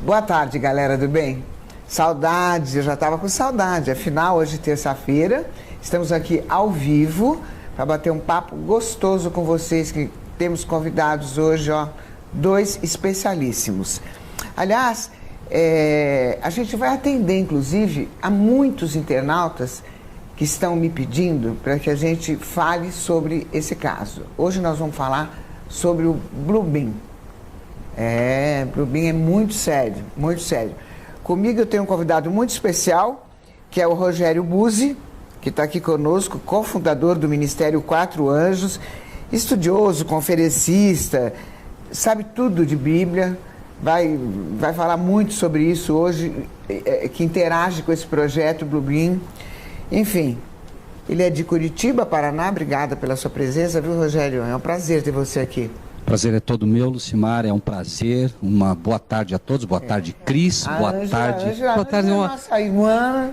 Boa tarde, galera do bem. Saudade, eu já estava com saudade. Afinal, hoje, terça-feira, estamos aqui ao vivo para bater um papo gostoso com vocês, que temos convidados hoje, ó, 2 especialíssimos. Aliás, a gente vai atender, inclusive, a muitos internautas que estão me pedindo para que a gente fale sobre esse caso. Hoje nós vamos falar sobre o Bluebeam. Bluebeam é muito sério, muito sério. Comigo eu tenho um convidado muito especial, que é o Rogério Buzzi, que está aqui conosco, cofundador do Ministério Quatro Anjos, estudioso, conferencista, sabe tudo de Bíblia, vai falar muito sobre isso hoje, que interage com esse projeto Bluebeam. Enfim, ele é de Curitiba, Paraná. Obrigada pela sua presença, viu, Rogério? É um prazer ter você aqui. Prazer é todo meu, Lucimar, é um prazer. Uma boa tarde a todos, boa tarde, Cris, boa tarde. Boa tarde, nossa irmã.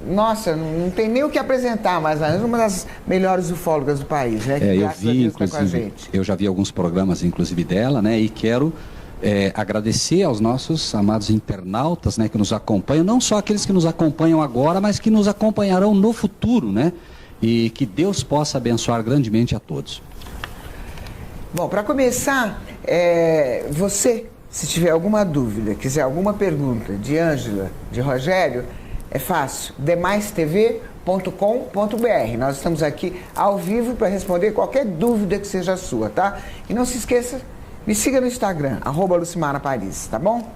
Nossa, não tem nem o que apresentar, mas a Ângela é uma das melhores ufólogas do país, né? Eu vi, inclusive, eu já vi alguns programas, inclusive dela, né? E quero agradecer aos nossos amados internautas, né, que nos acompanham, não só aqueles que nos acompanham agora, mas que nos acompanharão no futuro, né? E que Deus possa abençoar grandemente a todos. Bom, para começar, você, se tiver alguma dúvida, quiser alguma pergunta de Ângela, de Rogério, é fácil, demaistv.com.br. Nós estamos aqui ao vivo para responder qualquer dúvida que seja sua, tá? E não se esqueça, me siga no Instagram, @LucimarAparis, tá bom?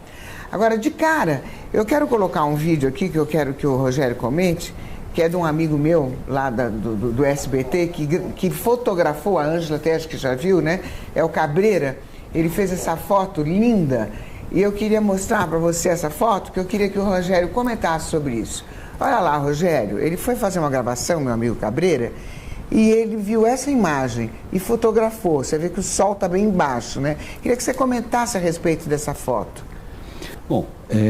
Agora, de cara, eu quero colocar um vídeo aqui que eu quero que o Rogério comente, que é de um amigo meu lá do SBT, que fotografou a Ângela, até acho que já viu, né? É o Cabreira. Ele fez essa foto linda e eu queria mostrar para você essa foto, que eu queria que o Rogério comentasse sobre isso. Olha lá, Rogério, ele foi fazer uma gravação, meu amigo Cabreira, e ele viu essa imagem e fotografou. Você vê que o sol está bem embaixo, né? Queria que você comentasse a respeito dessa foto. Bom,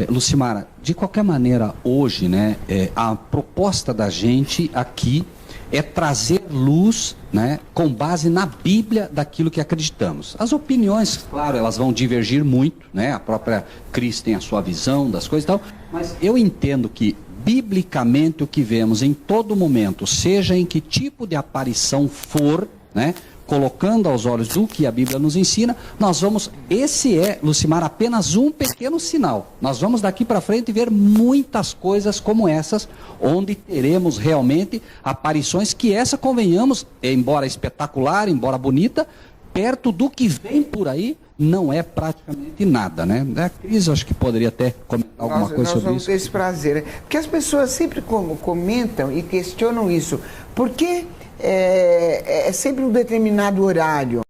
Lucimara, de qualquer maneira, hoje, né, a proposta da gente aqui é trazer luz, né, com base na Bíblia daquilo que acreditamos. As opiniões, claro, elas vão divergir muito, né, a própria Cris tem a sua visão das coisas e tal, mas eu entendo que, biblicamente, o que vemos em todo momento, seja em que tipo de aparição for, né, colocando aos olhos do que a Bíblia nos ensina, nós vamos, esse é, Lucimar, apenas um pequeno sinal. Nós vamos daqui para frente ver muitas coisas como essas, onde teremos realmente aparições que essa, convenhamos, embora espetacular, embora bonita, perto do que vem por aí, não é praticamente nada, né? A Cris, acho que poderia até comentar alguma coisa sobre isso. Nós vamos ter esse prazer, né? Porque as pessoas sempre comentam e questionam isso. Por que é sempre um determinado horário?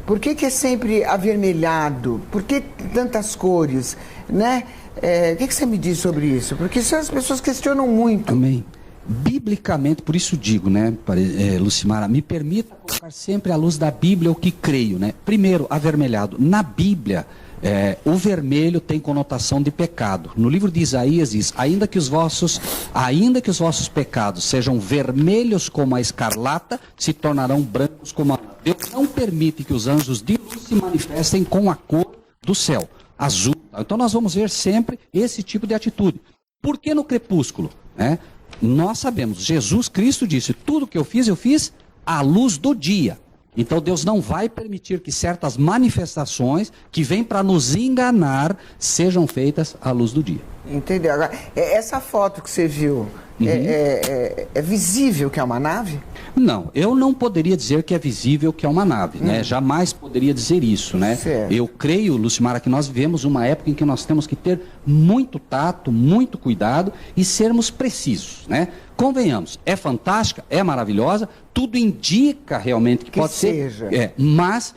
Por que é sempre avermelhado? Por que tantas cores? Né? O que você me diz sobre isso? Porque as pessoas questionam muito. Amém. Biblicamente, por isso digo, né, Lucimara, me permita colocar sempre à luz da Bíblia o que creio, né? Primeiro, avermelhado. Na Bíblia, o vermelho tem conotação de pecado. No livro de Isaías diz, ainda que os vossos pecados sejam vermelhos como a escarlata, se tornarão brancos como a... Deus não permite que os anjos de luz se manifestem com a cor do céu, azul. Então nós vamos ver sempre esse tipo de atitude. Por que no crepúsculo, né? Nós sabemos, Jesus Cristo disse, tudo que eu fiz à luz do dia. Então Deus não vai permitir que certas manifestações que vêm para nos enganar sejam feitas à luz do dia. Entendeu? Agora, essa foto que você viu, é visível que é uma nave? Não, eu não poderia dizer que é visível que é uma nave, né? Jamais poderia dizer isso, né? Certo. Eu creio, Lucimara, que nós vivemos uma época em que nós temos que ter muito tato, muito cuidado e sermos precisos, né? Convenhamos, é fantástica, é maravilhosa, tudo indica realmente que pode seja. ser, mas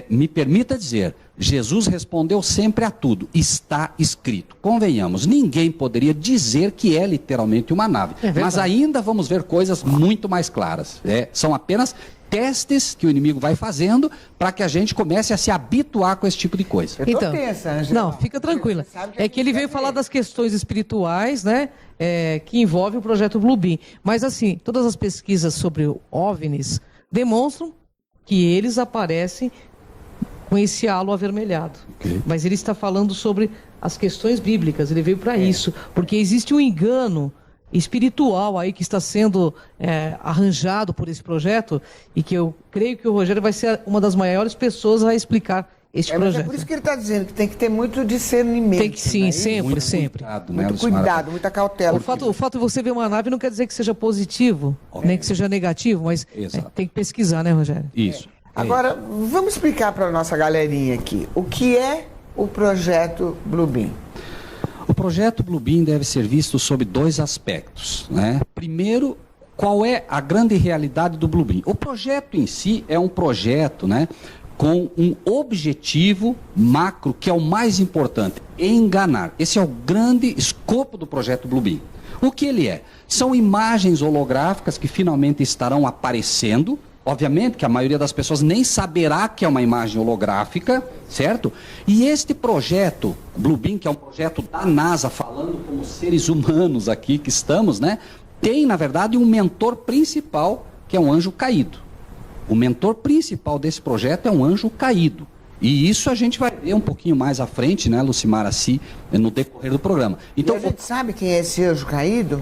me permita dizer, Jesus respondeu sempre a tudo, está escrito. Convenhamos, ninguém poderia dizer que é literalmente uma nave, mas ainda vamos ver coisas muito mais claras. São apenas testes que o inimigo vai fazendo para que a gente comece a se habituar com esse tipo de coisa. Então, tensa, Angela. não, fica tranquila. Que ele veio falar das questões espirituais, né, que envolvem o projeto Bluebeam. Mas assim, todas as pesquisas sobre OVNIs demonstram que eles aparecem com esse halo avermelhado. Ok. Mas ele está falando sobre as questões bíblicas, ele veio para isso, porque existe um engano espiritual aí que está sendo arranjado por esse projeto e que eu creio que o Rogério vai ser uma das maiores pessoas a explicar este Mas projeto. é por isso que ele está dizendo que tem que ter muito discernimento. Tem que sim, né? sempre, Muito sempre. cuidado, né, Muito Lucimara? cuidado, muita cautela. O fato de você ver uma nave não quer dizer que seja positivo, nem que seja negativo, mas Exato. tem que pesquisar, né, Rogério? Isso. Agora, vamos explicar para a nossa galerinha aqui o que é o projeto Bluebeam. O projeto Bluebeam deve ser visto sob dois aspectos, né? Primeiro, qual é a grande realidade do Bluebeam? O projeto em si é um projeto, né, com um objetivo macro que é o mais importante, enganar. Esse é o grande escopo do projeto Bluebeam. O que ele é? São imagens holográficas que finalmente estarão aparecendo. Obviamente que a maioria das pessoas nem saberá que é uma imagem holográfica, certo? E este projeto, Bluebeam, que é um projeto da NASA, falando como seres humanos aqui que estamos, né? Tem, na verdade, um mentor principal, que é um anjo caído. O mentor principal desse projeto é um anjo caído. E isso a gente vai ver um pouquinho mais à frente, né, Lucimara, no decorrer do programa. Então, E a gente sabe quem é esse anjo caído?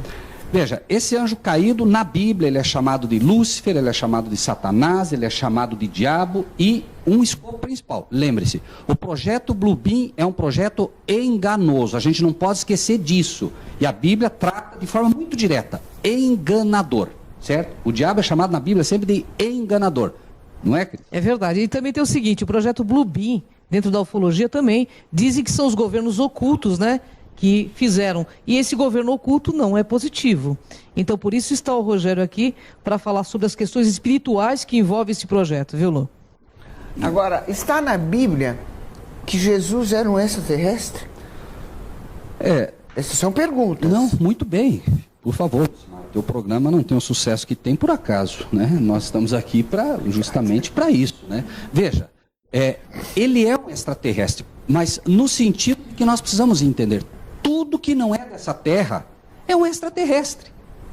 Veja, esse anjo caído, na Bíblia, ele é chamado de Lúcifer, ele é chamado de Satanás, ele é chamado de diabo e um escopo principal. Lembre-se, o projeto Bluebeam é um projeto enganoso, a gente não pode esquecer disso. E a Bíblia trata de forma muito direta, enganador, certo? O diabo é chamado na Bíblia sempre de enganador, não é, Cris? É verdade. E também tem o seguinte, o projeto Bluebeam, dentro da ufologia também, dizem que são os governos ocultos, né, que fizeram. E esse governo oculto não é positivo. Então, por isso está o Rogério aqui para falar sobre as questões espirituais que envolvem esse projeto, viu, Lu? Agora, está na Bíblia que Jesus era um extraterrestre? Essas são perguntas. Não, muito bem, por favor. O programa não tem o sucesso que tem por acaso, né? Nós estamos aqui justamente para isso, né? Veja, ele é um extraterrestre, mas no sentido que nós precisamos entender, tudo que não é dessa Terra é um extraterrestre.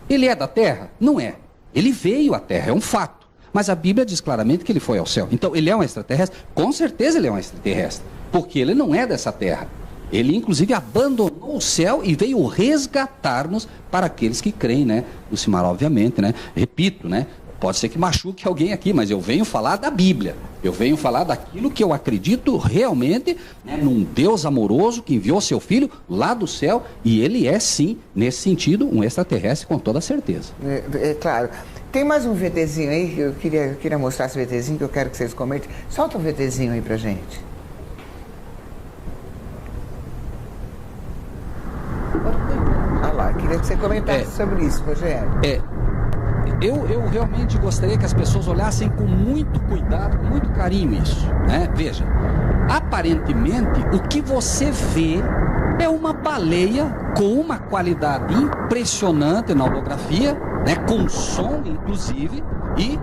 Ele é da Terra? Não é. Ele veio à Terra, é um fato. Mas a Bíblia diz claramente que ele foi ao céu. Então, ele é um extraterrestre? Com certeza ele é um extraterrestre, porque ele não é dessa Terra. Ele, inclusive, abandonou o céu e veio resgatar-nos para aqueles que creem, né? Lucimara, obviamente, né? Repito, né? Pode ser que machuque alguém aqui, mas eu venho falar da Bíblia. Eu venho falar daquilo que eu acredito realmente, né, num Deus amoroso que enviou seu Filho lá do céu. E ele é, sim, nesse sentido, um extraterrestre com toda certeza. É claro. Tem mais um VTzinho aí, que eu queria mostrar esse VTzinho, que eu quero que vocês comentem. Solta um VTzinho aí pra gente. Olha lá, queria que você comentasse sobre isso, Rogério. Eu realmente gostaria que as pessoas olhassem com muito cuidado, com muito carinho isso, né? Veja, aparentemente o que você vê é uma baleia com uma qualidade impressionante na holografia, né? Com som, inclusive, e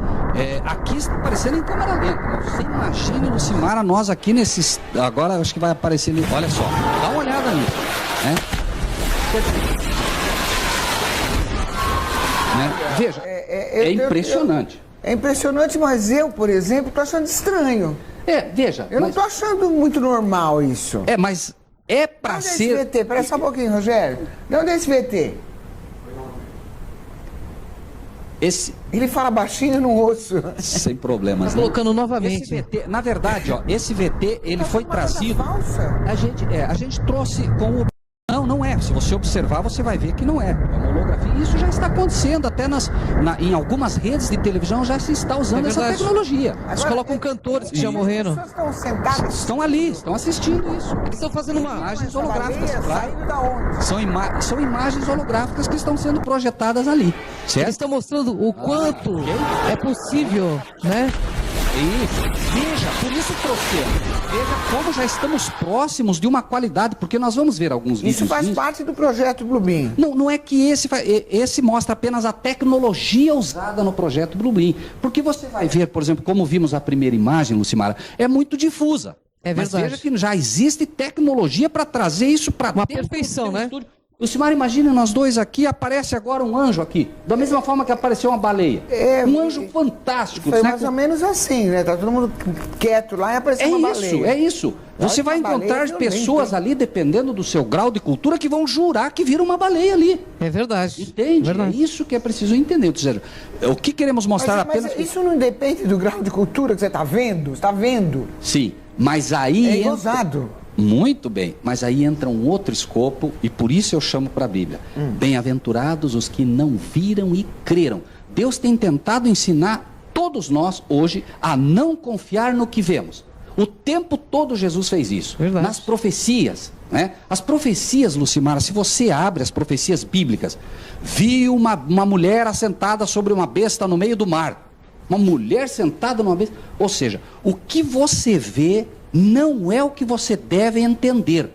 aqui está aparecendo em câmera lenta. Você imagine, Lucimara, nós aqui nesses... Agora acho que vai aparecer ali, olha só, dá uma olhada nisso, né? Veja, é impressionante. É impressionante, mas eu, por exemplo, estou achando estranho. Veja. Eu não estou achando muito normal isso. Mas é para ser... Esse VT, espera só um pouquinho, Rogério. De onde é esse VT? Ele fala baixinho no osso. Sem problemas. Colocando novamente. Esse VT, na verdade, ó, esse VT, ele foi trazido... Falsa? A gente trouxe com o... Não é. Se você observar, você vai ver que não é. É uma holografia. E isso já está acontecendo. Até em algumas redes de televisão já se está usando essa tecnologia. Eles colocam cantores que já morreram. As pessoas estão sentadas. Estão ali, estão assistindo isso. Eles estão fazendo uma... Imagens holográficas, claro. Saindo da onde? São imagens holográficas que estão sendo projetadas ali. Certo? Eles estão mostrando o quanto é possível, né? Isso. Veja, por isso trouxemos. Veja como já estamos próximos de uma qualidade, porque nós vamos ver alguns vídeos. Isso faz parte do projeto Bluebeam. Não é que esse mostra apenas a tecnologia usada no projeto Bluebeam. Porque você vai ver, por exemplo, como vimos a primeira imagem, Lucimara, é muito difusa. É verdade. Mas veja que já existe tecnologia para trazer isso para uma perfeição, né? Lucimara, imagina nós dois aqui, aparece agora um anjo aqui, da mesma forma que apareceu uma baleia. Um anjo fantástico. Foi mais ou menos assim, né? Tá todo mundo quieto lá e apareceu uma baleia. É isso. Você vai encontrar pessoas ali, dependendo do seu grau de cultura, que vão jurar que viram uma baleia ali. É verdade. Entende? Verdade. É isso que é preciso entender. Ou seja, o que queremos mostrar apenas... Mas isso não depende do grau de cultura que você está vendo? Você está vendo? Sim, mas aí... É gozado. Muito bem, mas aí entra um outro escopo e por isso eu chamo para a Bíblia. Bem-aventurados os que não viram e creram. Deus tem tentado ensinar todos nós hoje a não confiar no que vemos. O tempo todo Jesus fez isso. Verdade. Nas profecias, né? As profecias, Lucimara, se você abre as profecias bíblicas, viu uma mulher assentada sobre uma besta no meio do mar. Uma mulher sentada numa besta. Ou seja, o que você vê não é o que você deve entender.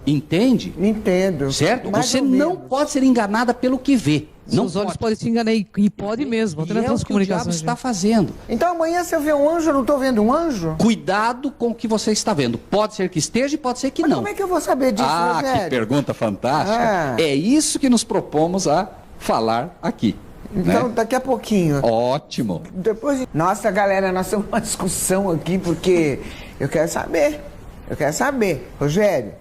Entende? Entendo. Certo? Mais Você ou não menos. pode ser enganada pelo que vê. Não Os olhos pode. podem te enganar e pode mesmo, até E na é o que o diabo transcomunicação. está fazendo. Então amanhã se eu ver um anjo, eu não estou vendo um anjo? Cuidado com o que você está vendo. Pode ser que esteja e pode ser que Mas não. como é que eu vou saber disso, Ah, Rogério? que pergunta fantástica. Ah. É isso que nos propomos a falar aqui. Então, né? daqui a pouquinho. Ótimo. Depois. Nossa, galera, nós temos uma discussão aqui, porque eu quero saber. Rogério,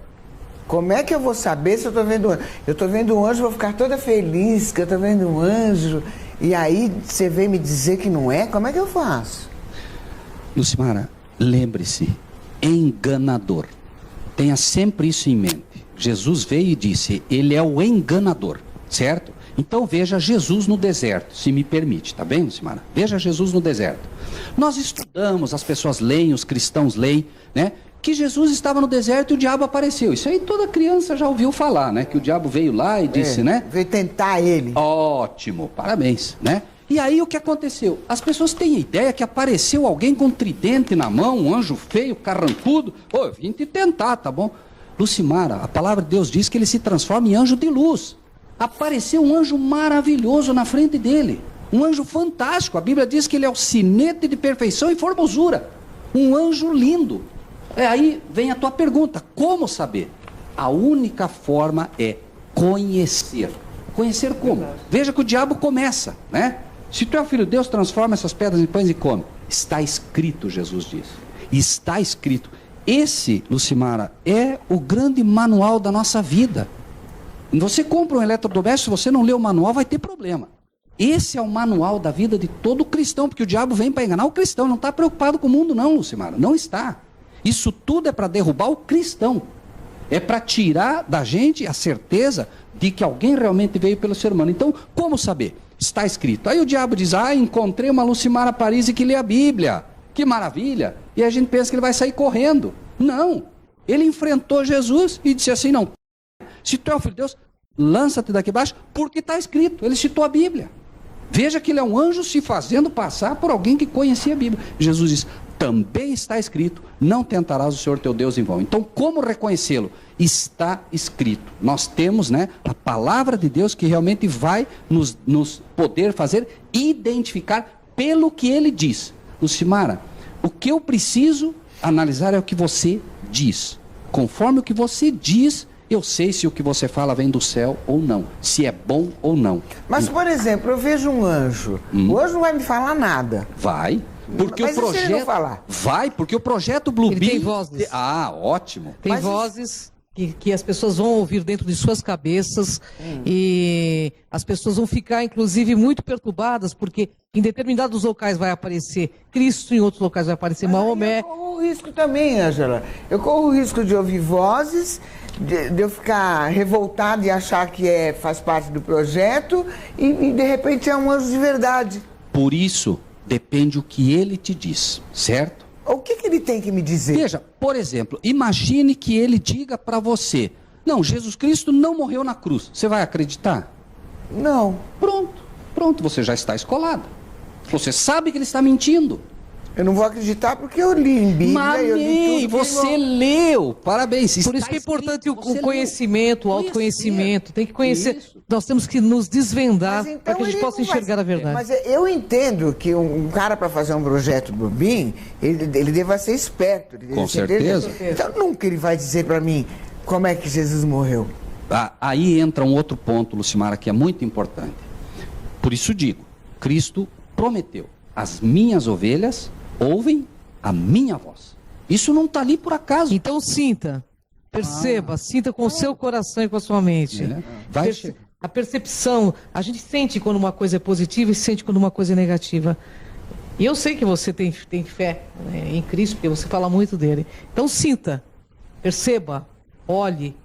como é que eu vou saber se eu estou vendo um anjo? Eu estou vendo um anjo, vou ficar toda feliz que eu estou vendo um anjo. E aí você vem me dizer que não é? Como é que eu faço? Lucimara, lembre-se, enganador. Tenha sempre isso em mente. Jesus veio e disse, ele é o enganador, certo? Então veja Jesus no deserto, se me permite, tá bem, Lucimara? Veja Jesus no deserto. Nós estudamos, as pessoas leem, os cristãos leem, né? Que Jesus estava no deserto e o diabo apareceu. Isso aí toda criança já ouviu falar, né? Que o diabo veio lá e disse, né? Veio tentar ele. Ótimo, parabéns, né? E aí o que aconteceu? As pessoas têm a ideia que apareceu alguém com um tridente na mão, um anjo feio, carrancudo. Pô, eu vim te tentar, tá bom? Lucimara, a palavra de Deus diz que ele se transforma em anjo de luz. Apareceu um anjo maravilhoso na frente dele. Um anjo fantástico. A Bíblia diz que ele é o sinete de perfeição e formosura. Um anjo lindo. Aí vem a tua pergunta, como saber? A única forma é conhecer. Conhecer como? Veja que o diabo começa, né? Se tu é o filho de Deus, transforma essas pedras em pães e come. Está escrito, Jesus diz. Está escrito. Esse, Lucimara, é o grande manual da nossa vida. Você compra um eletrodoméstico, se você não ler o manual, vai ter problema. Esse é o manual da vida de todo cristão, porque o diabo vem para enganar o cristão. Ele não está preocupado com o mundo não, Lucimara. Não está. Isso tudo é para derrubar o cristão. É para tirar da gente a certeza de que alguém realmente veio pelo ser humano. Então, como saber? Está escrito. Aí o diabo diz, encontrei uma Lucimara Paris que lê a Bíblia. Que maravilha. E a gente pensa que ele vai sair correndo. Não. Ele enfrentou Jesus e disse assim, não. Se tu é o filho de Deus, lança-te daqui abaixo, porque está escrito. Ele citou a Bíblia. Veja que ele é um anjo se fazendo passar por alguém que conhecia a Bíblia. Jesus diz, também está escrito, não tentarás o Senhor teu Deus em vão. Então, como reconhecê-lo? Está escrito. Nós temos, né, a palavra de Deus que realmente vai nos poder fazer identificar pelo que ele diz. Lucimara, o que eu preciso analisar é o que você diz. Conforme o que você diz, eu sei se o que você fala vem do céu ou não, se é bom ou não. Mas, por exemplo, eu vejo um anjo. O anjo não vai me falar nada. Vai. Porque Mas o e se ele não projeto falar? vai, porque o projeto Blue Ele Beam tem vozes. Ótimo. Tem Mas vozes que as pessoas vão ouvir dentro de suas cabeças e as pessoas vão ficar, inclusive, muito perturbadas, porque em determinados locais vai aparecer Cristo, em outros locais vai aparecer Maomé. Eu corro o risco também, Ângela. Eu corro o risco de ouvir vozes, de eu ficar revoltado e achar que faz parte do projeto e de repente é um anjo de verdade. Por isso, depende o que ele te diz, certo? O que ele tem que me dizer? Veja, por exemplo, imagine que ele diga para você, não, Jesus Cristo não morreu na cruz. Você vai acreditar? Não. Pronto, você já está escolado. Você sabe que ele está mentindo. Eu não vou acreditar porque eu li em Bíblia, eu li tudo. Você leu. Parabéns. Por isso está que é importante escrito, você o conhecimento, o leu. autoconhecimento. Tem que conhecer. Isso. Nós temos que nos desvendar Mas então para que a gente ele possa não vai- enxergar a verdade. Mas eu entendo que um cara para fazer um projeto do BIM, ele deva ser esperto. Com certeza. Então nunca ele vai dizer para mim como é que Jesus morreu. Aí entra um outro ponto, Lucimara, que é muito importante. Por isso digo, Cristo prometeu, as minhas ovelhas ouvem a minha voz. Isso não está ali por acaso. Então sinta, perceba, sinta com o seu coração e com a sua mente. A percepção, a gente sente quando uma coisa é positiva e sente quando uma coisa é negativa. E eu sei que você tem fé, né, em Cristo, porque você fala muito dele. Então sinta, perceba, olhe.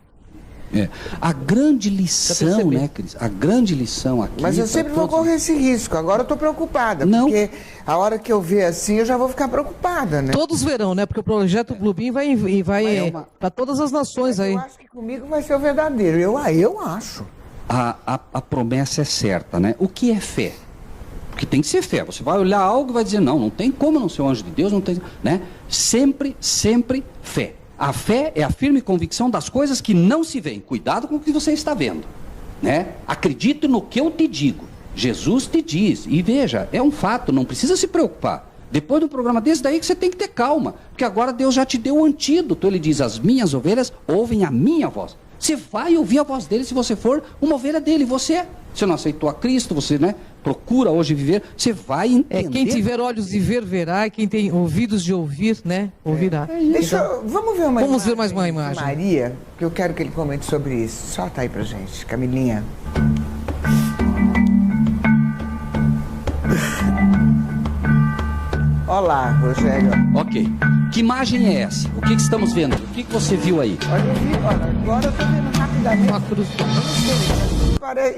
A grande lição, né, Cris? A grande lição aqui... Mas eu sempre vou correr esse risco. Agora eu estou preocupada, porque a hora que eu ver assim, eu já vou ficar preocupada, né? Todos verão, né? Porque o projeto Bluebeam vai para todas as nações. Mas aí. eu acho que comigo vai ser o verdadeiro. Eu acho. A promessa é certa, né? O que é fé? Porque tem que ser fé. Você vai olhar algo e vai dizer, não tem como não ser um anjo de Deus, não tem, né? Sempre fé. A fé é a firme convicção das coisas que não se veem. Cuidado com o que você está vendo, né? Acredite no que eu te digo. Jesus te diz. E veja, é um fato, não precisa se preocupar. Depois do programa desse, daí que você tem que ter calma. Porque agora Deus já te deu o antídoto. Ele diz, as minhas ovelhas ouvem a minha voz. Você vai ouvir a voz dele se você for uma ovelha dele. Você não aceitou a Cristo, você, né, procura hoje viver, você vai entender. Quem tiver olhos de ver, verá, e quem tem ouvidos de ouvir, né, ouvirá. Vamos ver mais uma imagem. Maria, que eu quero que ele comente sobre isso. Solta aí pra gente, Camilinha. Olá, Rogério. Ok. Que imagem é essa? O que estamos vendo? O que você viu aí? Agora eu estou vendo rapidamente. Uma cruz.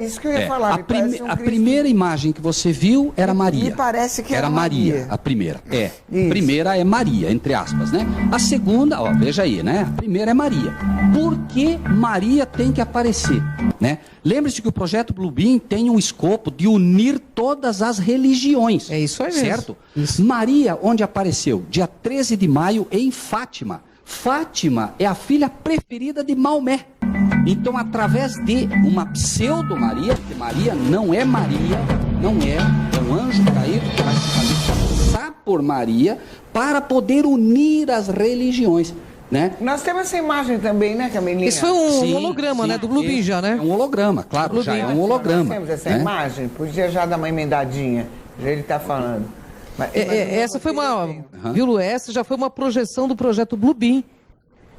Isso que eu ia falar. A primeira imagem que você viu era Maria. Me parece que era Maria. A primeira. A primeira é Maria, entre aspas, né? A segunda, ó, veja aí, né? A primeira é Maria. Por que Maria tem que aparecer, né? Lembre-se que o projeto Bluebeam tem um escopo de unir todas as religiões. É isso aí mesmo. Certo? Isso. Maria, onde apareceu? Dia 13 de maio, em Fátima. Fátima é a filha preferida de Maomé. Então, através de uma pseudo-Maria, porque Maria não é um anjo caído que vai se fazer passar por Maria para poder unir as religiões. Né? Nós temos essa imagem também, né, Camilinha? Isso foi um holograma, né, do Bluebeam já, né? É um holograma, claro, já é um holograma. Nós temos essa né? imagem, podia já dar uma emendadinha, já ele está falando. Essa foi viu, Lu? Essa já foi uma projeção do projeto Bluebeam.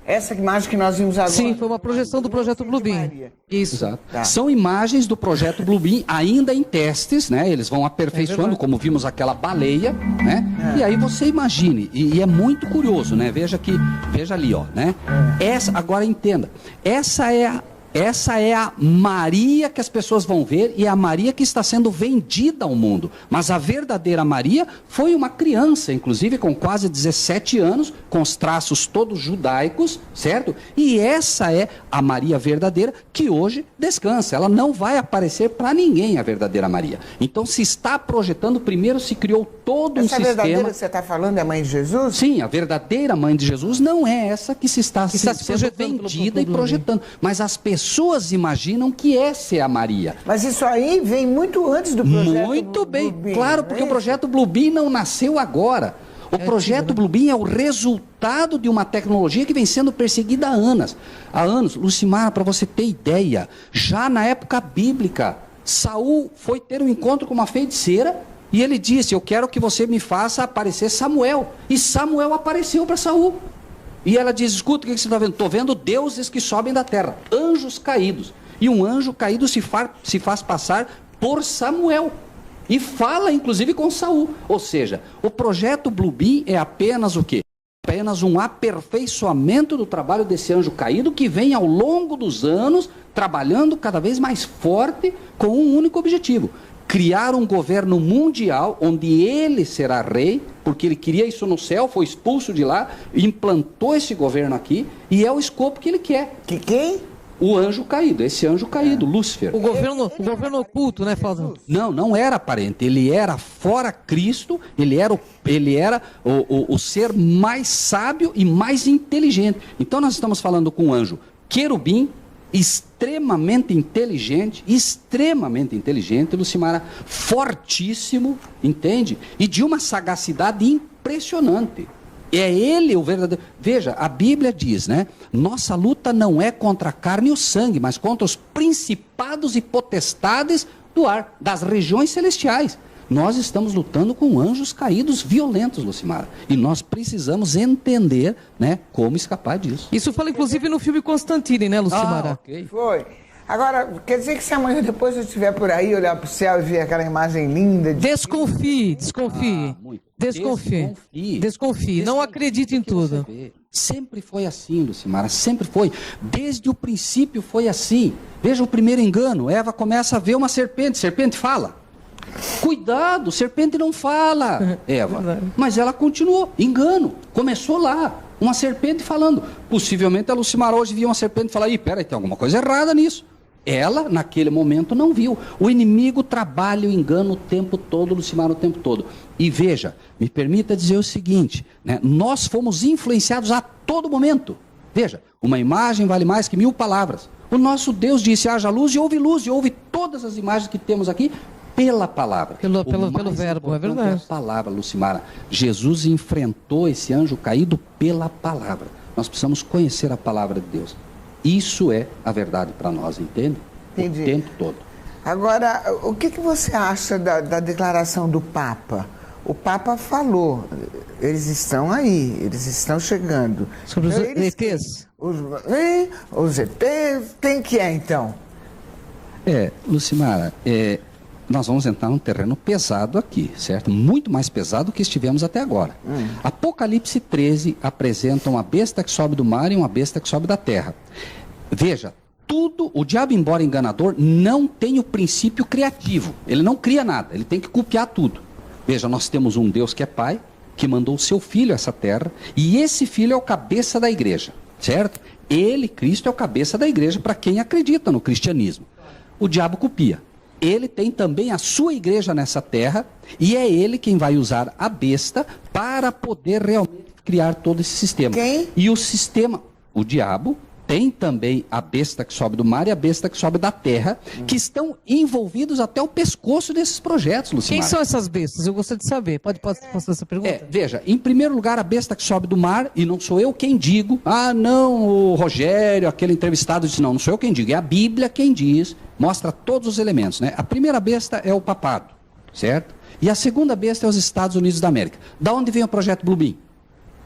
Essa imagem que nós vimos agora. Sim, foi uma projeção do projeto Bluebeam. Isso. Exato. Tá. São imagens do projeto Bluebeam ainda em testes, né? Eles vão aperfeiçoando, como vimos aquela baleia, né? E aí você imagine, e é muito curioso, né? Veja ali, ó, né? Agora entenda, essa é a Maria que as pessoas vão ver e é a Maria que está sendo vendida ao mundo. Mas a verdadeira Maria foi uma criança, inclusive com quase 17 anos, com os traços todos judaicos, certo? E essa é a Maria verdadeira que hoje descansa. Ela não vai aparecer para ninguém, a verdadeira Maria. Então se está projetando, primeiro se criou todo um sistema... Essa verdadeira que você está falando é a mãe de Jesus? Sim, a verdadeira mãe de Jesus não é essa que se está sendo vendida e projetando. Mas as pessoas imaginam que essa é a Maria. Mas isso aí vem muito antes do projeto Muito bem, Bluebeam, claro, porque o projeto Bluebeam não nasceu agora. O projeto Bluebeam é o resultado de uma tecnologia que vem sendo perseguida há anos. Lucimara, para você ter ideia, já na época bíblica, Saul foi ter um encontro com uma feiticeira e ele disse, eu quero que você me faça aparecer Samuel. E Samuel apareceu para Saul. E ela diz, escuta, o que você está vendo? Estou vendo deuses que sobem da terra, anjos caídos. E um anjo caído se faz passar por Samuel. E fala, inclusive, com Saul. Ou seja, o projeto Bluebeam é apenas o quê? Apenas um aperfeiçoamento do trabalho desse anjo caído que vem ao longo dos anos trabalhando cada vez mais forte com um único objetivo. Criar um governo mundial onde ele será rei, porque ele queria isso no céu, foi expulso de lá, implantou esse governo aqui, e é o escopo que ele quer. Que quem? O anjo caído, esse anjo caído, Lúcifer. O governo oculto, né, Fausto? Não era aparente, ele era fora Cristo, ele era o ser mais sábio e mais inteligente. Então nós estamos falando com um anjo querubim, extremamente inteligente, Lucimara, fortíssimo, entende? E de uma sagacidade impressionante. É ele o verdadeiro. Veja, a Bíblia diz, né? Nossa luta não é contra a carne e o sangue, mas contra os principados e potestades do ar, das regiões celestiais. Nós estamos lutando com anjos caídos violentos, Lucimara. E nós precisamos entender, né, como escapar disso. Isso fala, inclusive, no filme Constantine, né, Lucimara? Ok. Foi. Agora, quer dizer que se amanhã depois eu estiver por aí, olhar para o céu e ver aquela imagem linda... Desconfie. Desconfie. Desconfie. Não acredite em tudo. Sempre foi assim, Lucimara, sempre foi. Desde o princípio foi assim. Veja o primeiro engano. Eva começa a ver uma serpente. Serpente fala. Cuidado, serpente não fala, Eva. Mas ela continuou. Engano. Começou lá. Uma serpente falando. Possivelmente a Lucimara hoje via uma serpente e fala: ih, peraí, tem alguma coisa errada nisso. Ela, naquele momento, não viu. O inimigo trabalha o engano o tempo todo, Lucimara, o tempo todo. E veja, me permita dizer o seguinte, né? Nós fomos influenciados a todo momento. Veja, uma imagem vale mais que 1000 palavras. O nosso Deus disse: haja luz, e ouve todas as imagens que temos aqui pela palavra. Pelo verbo, é verdade. É a palavra, Lucimara. Jesus enfrentou esse anjo caído pela palavra. Nós precisamos conhecer a palavra de Deus. Isso é a verdade para nós, entende? Entendi. O tempo todo. Agora, o que você acha da declaração do Papa? O Papa falou, eles estão aí, eles estão chegando. Sobre os Eles- ETs? Os ETs, quem que é então? Lucimara, nós vamos entrar num terreno pesado aqui, certo? Muito mais pesado do que estivemos até agora. Apocalipse 13 apresenta uma besta que sobe do mar e uma besta que sobe da terra. Veja, o diabo, embora enganador, não tem o princípio criativo. Ele não cria nada, ele tem que copiar tudo. Veja, nós temos um Deus que é Pai, que mandou o seu Filho a essa terra, e esse Filho é o cabeça da igreja, certo? Ele, Cristo, é o cabeça da igreja para quem acredita no cristianismo. O diabo copia. Ele tem também a sua igreja nessa terra, e é ele quem vai usar a besta para poder realmente criar todo esse sistema. Quem? E o sistema, o diabo, tem também a besta que sobe do mar e a besta que sobe da terra, que estão envolvidos até o pescoço desses projetos, Lucimara. Quem são essas bestas? Eu gostaria de saber. Pode fazer essa pergunta? Veja, em primeiro lugar, a besta que sobe do mar, e não sou eu quem digo, não, o Rogério, aquele entrevistado disse, não sou eu quem digo, é a Bíblia quem diz, mostra todos os elementos, né? A primeira besta é o papado, certo? E a segunda besta é os Estados Unidos da América. Da onde vem o projeto Bluebeam?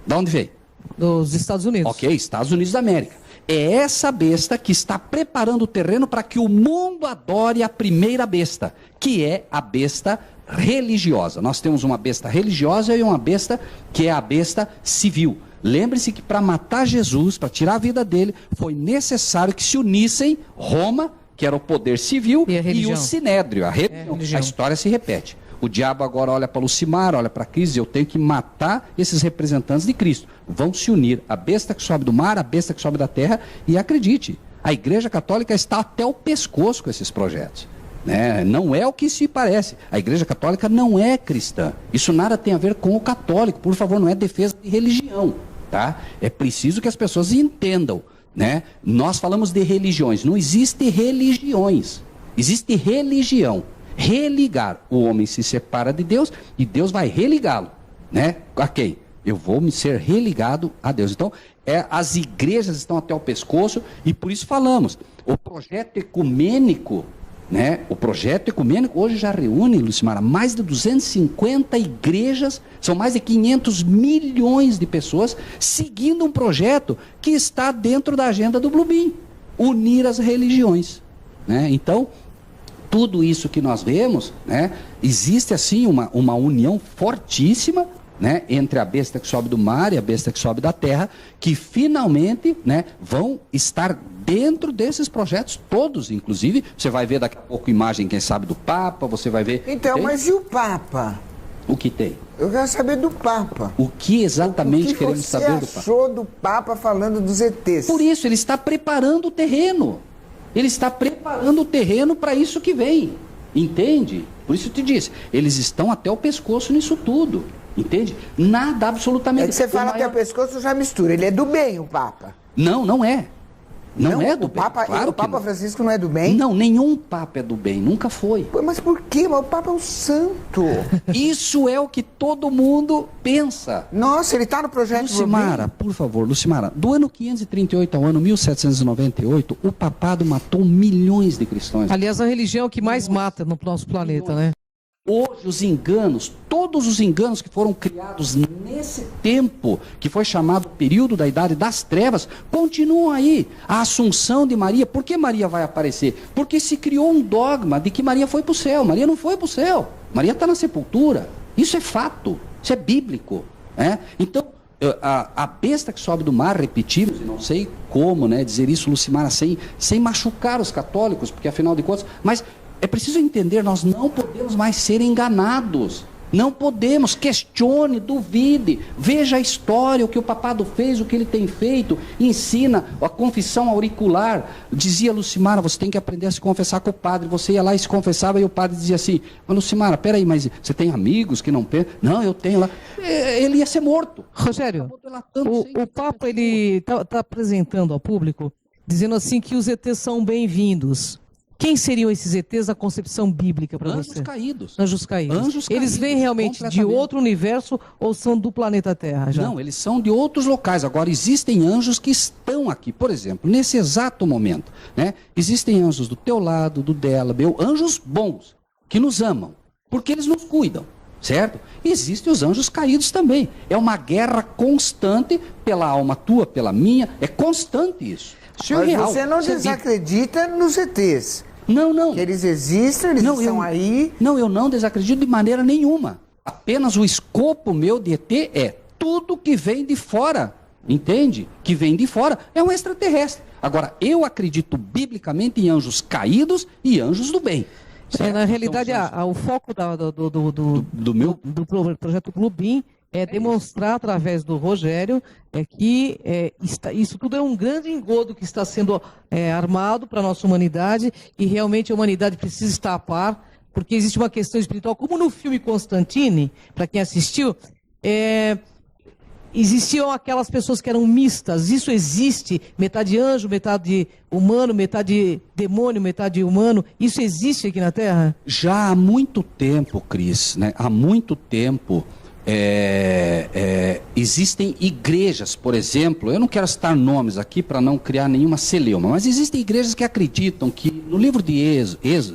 Da onde veio? Dos Estados Unidos. Ok, Estados Unidos da América. É essa besta que está preparando o terreno para que o mundo adore a primeira besta, que é a besta religiosa. Nós temos uma besta religiosa e uma besta que é a besta civil. Lembre-se que para matar Jesus, para tirar a vida dele, foi necessário que se unissem Roma, que era o poder civil, e o Sinédrio, a religião. A história se repete. O diabo agora olha para Lucimara, olha para Cristo, eu tenho que matar esses representantes de Cristo. Vão se unir a besta que sobe do mar, a besta que sobe da terra, e acredite, a Igreja Católica está até o pescoço com esses projetos. Né? Não é o que se parece. A Igreja Católica não é cristã. Isso nada tem a ver com o católico. Por favor, não é defesa de religião. Tá? É preciso que as pessoas entendam. Né? Nós falamos de religiões. Não existe religiões. Existe religião. Religar. O homem se separa de Deus e Deus vai religá-lo. Né? A quem? Eu vou me ser religado a Deus. Então, as igrejas estão até o pescoço e por isso falamos. O projeto ecumênico, né? O projeto ecumênico hoje já reúne, Lucimara, mais de 250 igrejas, são mais de 500 milhões de pessoas seguindo um projeto que está dentro da agenda do Bluebeam. Unir as religiões. Né? Então, tudo isso que nós vemos, né, existe assim uma união fortíssima, né, entre a besta que sobe do mar e a besta que sobe da terra, que finalmente, né, vão estar dentro desses projetos todos, inclusive, você vai ver daqui a pouco imagem, quem sabe, do Papa, você vai ver... Então, mas e o Papa? O que tem? Eu quero saber do Papa. O que exatamente queremos saber do Papa? O que você achou do Papa falando dos ETs? Por isso, ele está preparando o terreno. Ele está preparando o terreno para isso que vem. Entende? Por isso eu te disse, eles estão até o pescoço nisso tudo. Entende? Nada absolutamente... É que você fala até o pescoço, já mistura. Ele é do bem, o Papa. Não, não é. Não é do o bem. Papa, Claro o que Papa não. Francisco não é do bem? Não, nenhum Papa é do bem, nunca foi. Pô, mas por quê? Mas o Papa é um santo. Isso é o que todo mundo pensa. Nossa, ele está no projeto Lucimara, por favor, Lucimara, do ano 538 ao ano 1798, o papado matou milhões de cristãos. Aliás, a religião é o que mais mata no nosso planeta, né? Hoje os enganos, todos os enganos que foram criados nesse tempo, que foi chamado período da Idade das Trevas, continuam aí. A Assunção de Maria, por que Maria vai aparecer? Porque se criou um dogma de que Maria foi para o céu. Maria não foi para o céu. Maria está na sepultura. Isso é fato, isso é bíblico. Então, a besta que sobe do mar, repetimos, e não sei como dizer isso, Lucimara, sem machucar os católicos, porque afinal de contas, mas é preciso entender, nós não podemos mais ser enganados. Não podemos, questione, duvide, veja a história, o que o papado fez, o que ele tem feito, ensina a confissão auricular. Dizia Lucimara, você tem que aprender a se confessar com o padre. Você ia lá e se confessava e o padre dizia assim, mas Lucimara, peraí, mas você tem amigos que não pensam? Não, eu tenho lá. Ele ia ser morto. Rogério, o Papa ele tá apresentando ao público, dizendo assim que os ETs são bem-vindos. Quem seriam esses ETs da concepção bíblica para você? Anjos caídos. Anjos caídos. Anjos Eles caídos, vêm realmente de outro universo ou são do planeta Terra? Já? Não, eles são de outros locais. Agora, existem anjos que estão aqui. Por exemplo, nesse exato momento, existem anjos do teu lado, do dela, meu, anjos bons, que nos amam, porque eles nos cuidam, certo? Existem os anjos caídos também. É uma guerra constante pela alma tua, pela minha, é constante isso. Isso é Mas real. você não desacredita nos ETs? Não. Que eles existem, eles estão aí. Não, eu não desacredito de maneira nenhuma. Apenas o escopo meu de ET é tudo que vem de fora, entende? Que vem de fora é um extraterrestre. Agora, eu acredito biblicamente em anjos caídos e anjos do bem. Na realidade, o foco do projeto Bluebeam é demonstrar através do Rogério que isso tudo é um grande engodo que está sendo armado para a nossa humanidade e realmente a humanidade precisa estar a par, porque existe uma questão espiritual, como no filme Constantine, para quem assistiu, existiam aquelas pessoas que eram mistas, isso existe, metade anjo, metade humano, metade demônio, metade humano, isso existe aqui na Terra? Já há muito tempo, Cris, há muito tempo, existem igrejas, por exemplo, eu não quero citar nomes aqui para não criar nenhuma celeuma, mas existem igrejas que acreditam que no livro de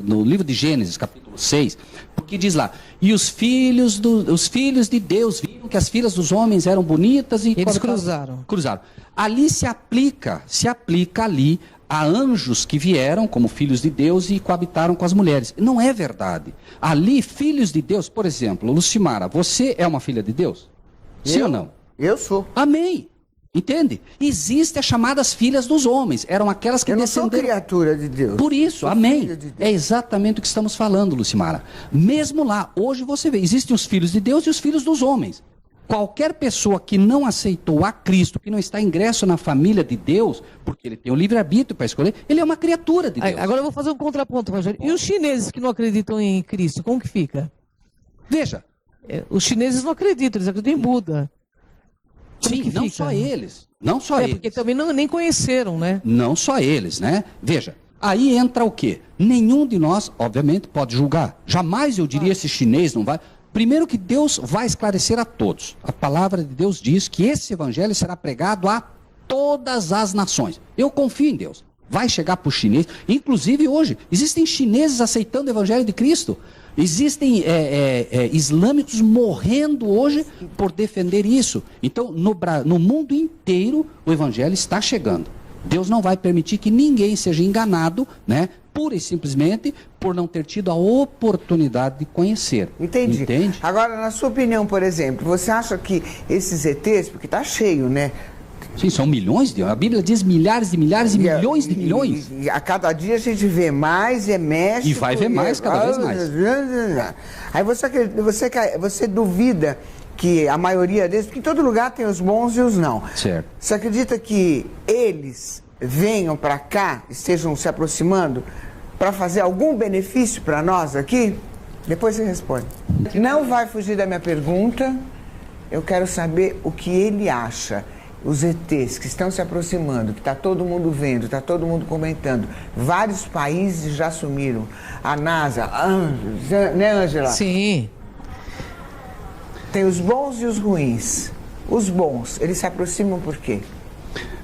no livro de Gênesis, capítulo 6, porque diz lá, e os filhos de Deus viram que as filhas dos homens eram bonitas e eles cruzaram. Ali se aplica ali a anjos que vieram como filhos de Deus e coabitaram com as mulheres. Não é verdade. Ali, filhos de Deus, por exemplo, Lucimara, você é uma filha de Deus? Sim ou não? Eu sou. Amém. Entende? Existem as chamadas filhas dos homens. Eram aquelas que descenderam. Eu não sou criatura de Deus. Por isso, amém. De é exatamente o que estamos falando, Lucimara. Mesmo lá, hoje você vê, existem os filhos de Deus e os filhos dos homens. Qualquer pessoa que não aceitou a Cristo, que não está ingresso na família de Deus, porque ele tem o livre-arbítrio para escolher, ele é uma criatura de Deus. Agora eu vou fazer um contraponto, Rogério. E os chineses que não acreditam em Cristo, como que fica? Veja. Os chineses não acreditam, eles acreditam em Buda. Sim, não só eles. Não só eles. Porque também nem conheceram, né? Não só eles, Veja. Aí entra o quê? Nenhum de nós, obviamente, pode julgar. Jamais eu diria esse chinês não vai... Primeiro que Deus vai esclarecer a todos. A palavra de Deus diz que esse evangelho será pregado a todas as nações. Eu confio em Deus. Vai chegar para o chinês. Inclusive hoje, existem chineses aceitando o evangelho de Cristo. Existem islâmicos morrendo hoje por defender isso. Então, no mundo inteiro, o evangelho está chegando. Deus não vai permitir que ninguém seja enganado, pura e simplesmente por não ter tido a oportunidade de conhecer. Entendi. Entende? Agora, na sua opinião, por exemplo, você acha que esses ETs, porque está cheio, Sim, são milhões a Bíblia diz milhares e milhares e milhões de milhões. E a cada dia a gente vê mais, é México. E vai ver mais, cada vez mais. Aí você duvida que a maioria deles, porque em todo lugar tem os bons e os não. Certo. Você acredita que eles venham para cá, estejam se aproximando, para fazer algum benefício para nós aqui? Depois você responde. Não vai fugir da minha pergunta. Eu quero saber o que ele acha. os ETs que estão se aproximando, que está todo mundo vendo, está todo mundo comentando, vários países já assumiram. A NASA, né, Ângela? Sim. Tem os bons e os ruins. Os bons, eles se aproximam por quê?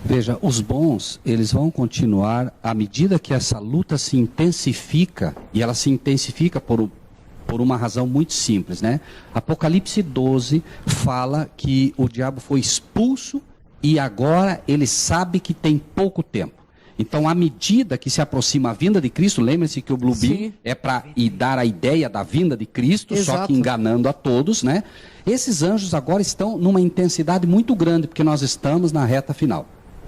Veja, os bons, eles vão continuar à medida que essa luta se intensifica, e ela se intensifica por uma razão muito simples, né? Apocalipse 12 fala que o diabo foi expulso e agora ele sabe que tem pouco tempo. Então, à medida que se aproxima a vinda de Cristo, lembre-se que o Blue Beam é para dar a ideia da vinda de Cristo, Exato. Só que enganando a todos, né? Esses anjos agora estão numa intensidade muito grande, porque nós estamos na reta final.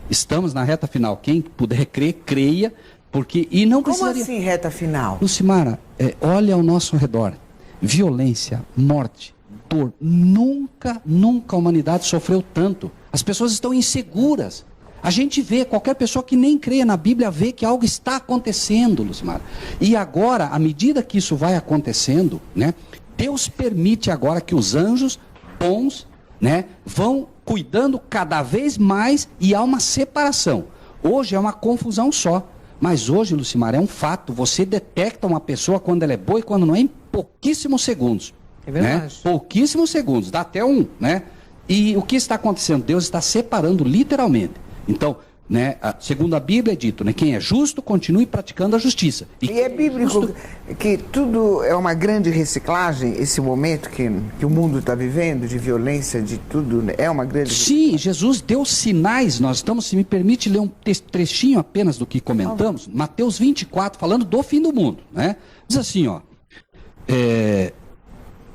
Estamos na reta final. Quem puder crer, creia, porque... E não Como precisaria... assim reta final? Lucimara, olha ao nosso redor. Violência, morte, dor. Nunca a humanidade sofreu tanto. As pessoas estão inseguras. A gente vê, qualquer pessoa que nem creia na Bíblia vê que algo está acontecendo, Lucimara. E agora, à medida que isso vai acontecendo, né, Deus permite agora que os anjos bons, né, vão cuidando cada vez mais e há uma separação. Hoje é uma confusão só. Mas hoje, Lucimara, é um fato. Você detecta uma pessoa quando ela é boa e quando não é em pouquíssimos segundos. É verdade. Né? Pouquíssimos segundos, dá até um, né? E o que está acontecendo? Deus está separando literalmente. Então, né, segundo a Bíblia é dito, né, quem é justo continue praticando a justiça. E é bíblico que tudo é uma grande reciclagem, esse momento que o mundo está vivendo, de violência, de tudo, né? É uma grande Sim, Jesus deu sinais. Nós estamos, se me permite ler um trechinho apenas do que comentamos, Mateus 24, falando do fim do mundo, né? Diz assim, ó,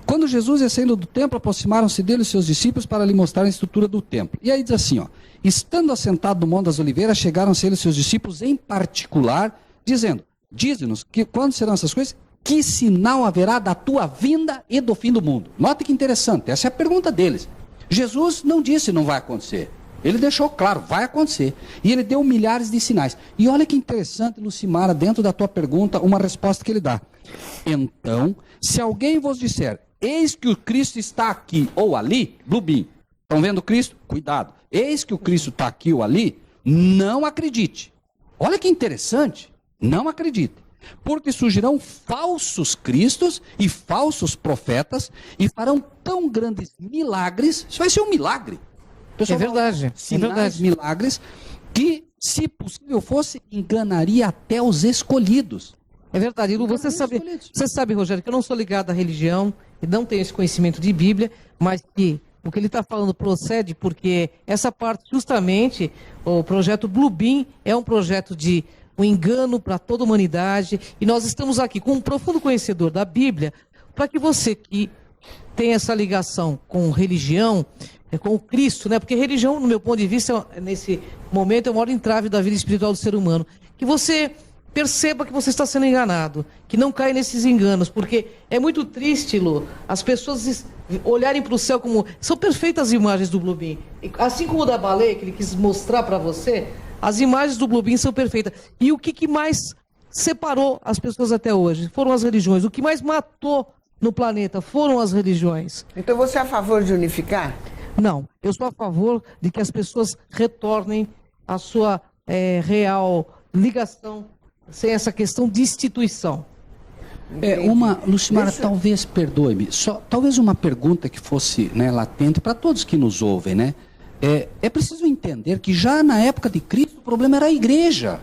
quando Jesus ia saindo do templo, aproximaram-se dele os seus discípulos para lhe mostrar a estrutura do templo. E aí diz assim, ó, estando assentado no Monte das Oliveiras, chegaram-se ele os seus discípulos em particular, dizendo, dize-nos que quando serão essas coisas, que sinal haverá da tua vinda e do fim do mundo? Note que interessante, essa é a pergunta deles. Jesus não disse não vai acontecer. Ele deixou claro, vai acontecer. E ele deu milhares de sinais. E olha que interessante, Lucimara, dentro da tua pergunta, uma resposta que ele dá. Então, se alguém vos disser, eis que o Cristo está aqui ou ali, Blue Beam, estão vendo Cristo? Cuidado. Eis que o Cristo está aqui ou ali, não acredite. Olha que interessante, não acredite. Porque surgirão falsos cristos e falsos profetas e farão tão grandes milagres, isso vai ser um milagre. É verdade, Sinais, é verdade. milagres, que, se possível fosse, enganaria até os escolhidos. É verdade. Lu, você sabe, Rogério, que eu não sou ligado à religião e não tenho esse conhecimento de Bíblia, mas que o que ele está falando procede porque essa parte, justamente, o projeto Blue Beam é um projeto de um engano para toda a humanidade e nós estamos aqui com um profundo conhecedor da Bíblia para que você que tem essa ligação com religião, com o Cristo, né? Porque religião, no meu ponto de vista, nesse momento, é o maior entrave da vida espiritual do ser humano. Que você perceba que você está sendo enganado, que não caia nesses enganos, porque é muito triste, Lu, as pessoas olharem para o céu como... São perfeitas as imagens do Blue Beam. Assim como o da baleia, que ele quis mostrar para você, as imagens do Blue Beam são perfeitas. E o que mais separou as pessoas até hoje? Foram as religiões. O que mais matou no planeta foram as religiões. Então você é a favor de unificar? Não, eu sou a favor de que as pessoas retornem à sua real ligação, sem essa questão de instituição. Lucimara, talvez, perdoe-me, talvez uma pergunta que fosse, né, latente para todos que nos ouvem, né? É preciso entender que já na época de Cristo o problema era a igreja.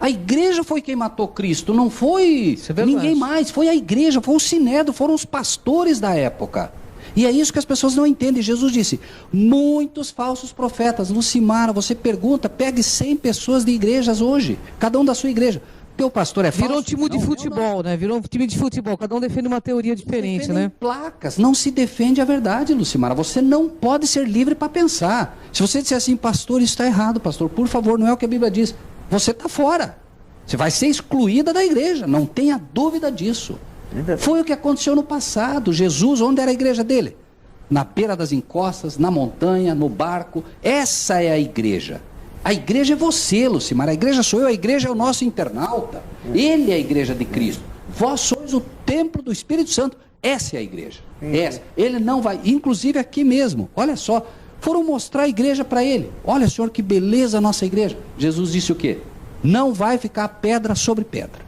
A igreja foi quem matou Cristo, não foi ninguém mais, foi a igreja, foi o sinédrio, foram os pastores da época. E é isso que as pessoas não entendem. Jesus disse, muitos falsos profetas. Lucimara, você pergunta, pegue 100 pessoas de igrejas hoje, cada um da sua igreja. Teu pastor é falso? Virou um time de futebol, né? Virou um time de futebol, cada um defende uma teoria diferente, né? Placas, não se defende a verdade, Lucimara. Você não pode ser livre para pensar. Se você disser assim, pastor, isso está errado, pastor, por favor, não é o que a Bíblia diz. Você está fora. Você vai ser excluída da igreja, não tenha dúvida disso. Foi o que aconteceu no passado. Jesus, onde era a igreja dele? Na beira das encostas, na montanha, no barco. Essa é a igreja. A igreja é você, Lucimara. A igreja sou eu, a igreja é o nosso internauta. Ele é a igreja de Cristo. Vós sois o templo do Espírito Santo. Essa é a igreja. Essa. Ele não vai, inclusive aqui mesmo. Olha só, foram mostrar a igreja para ele. Olha, Senhor, que beleza a nossa igreja. Jesus disse o quê? Não vai ficar pedra sobre pedra.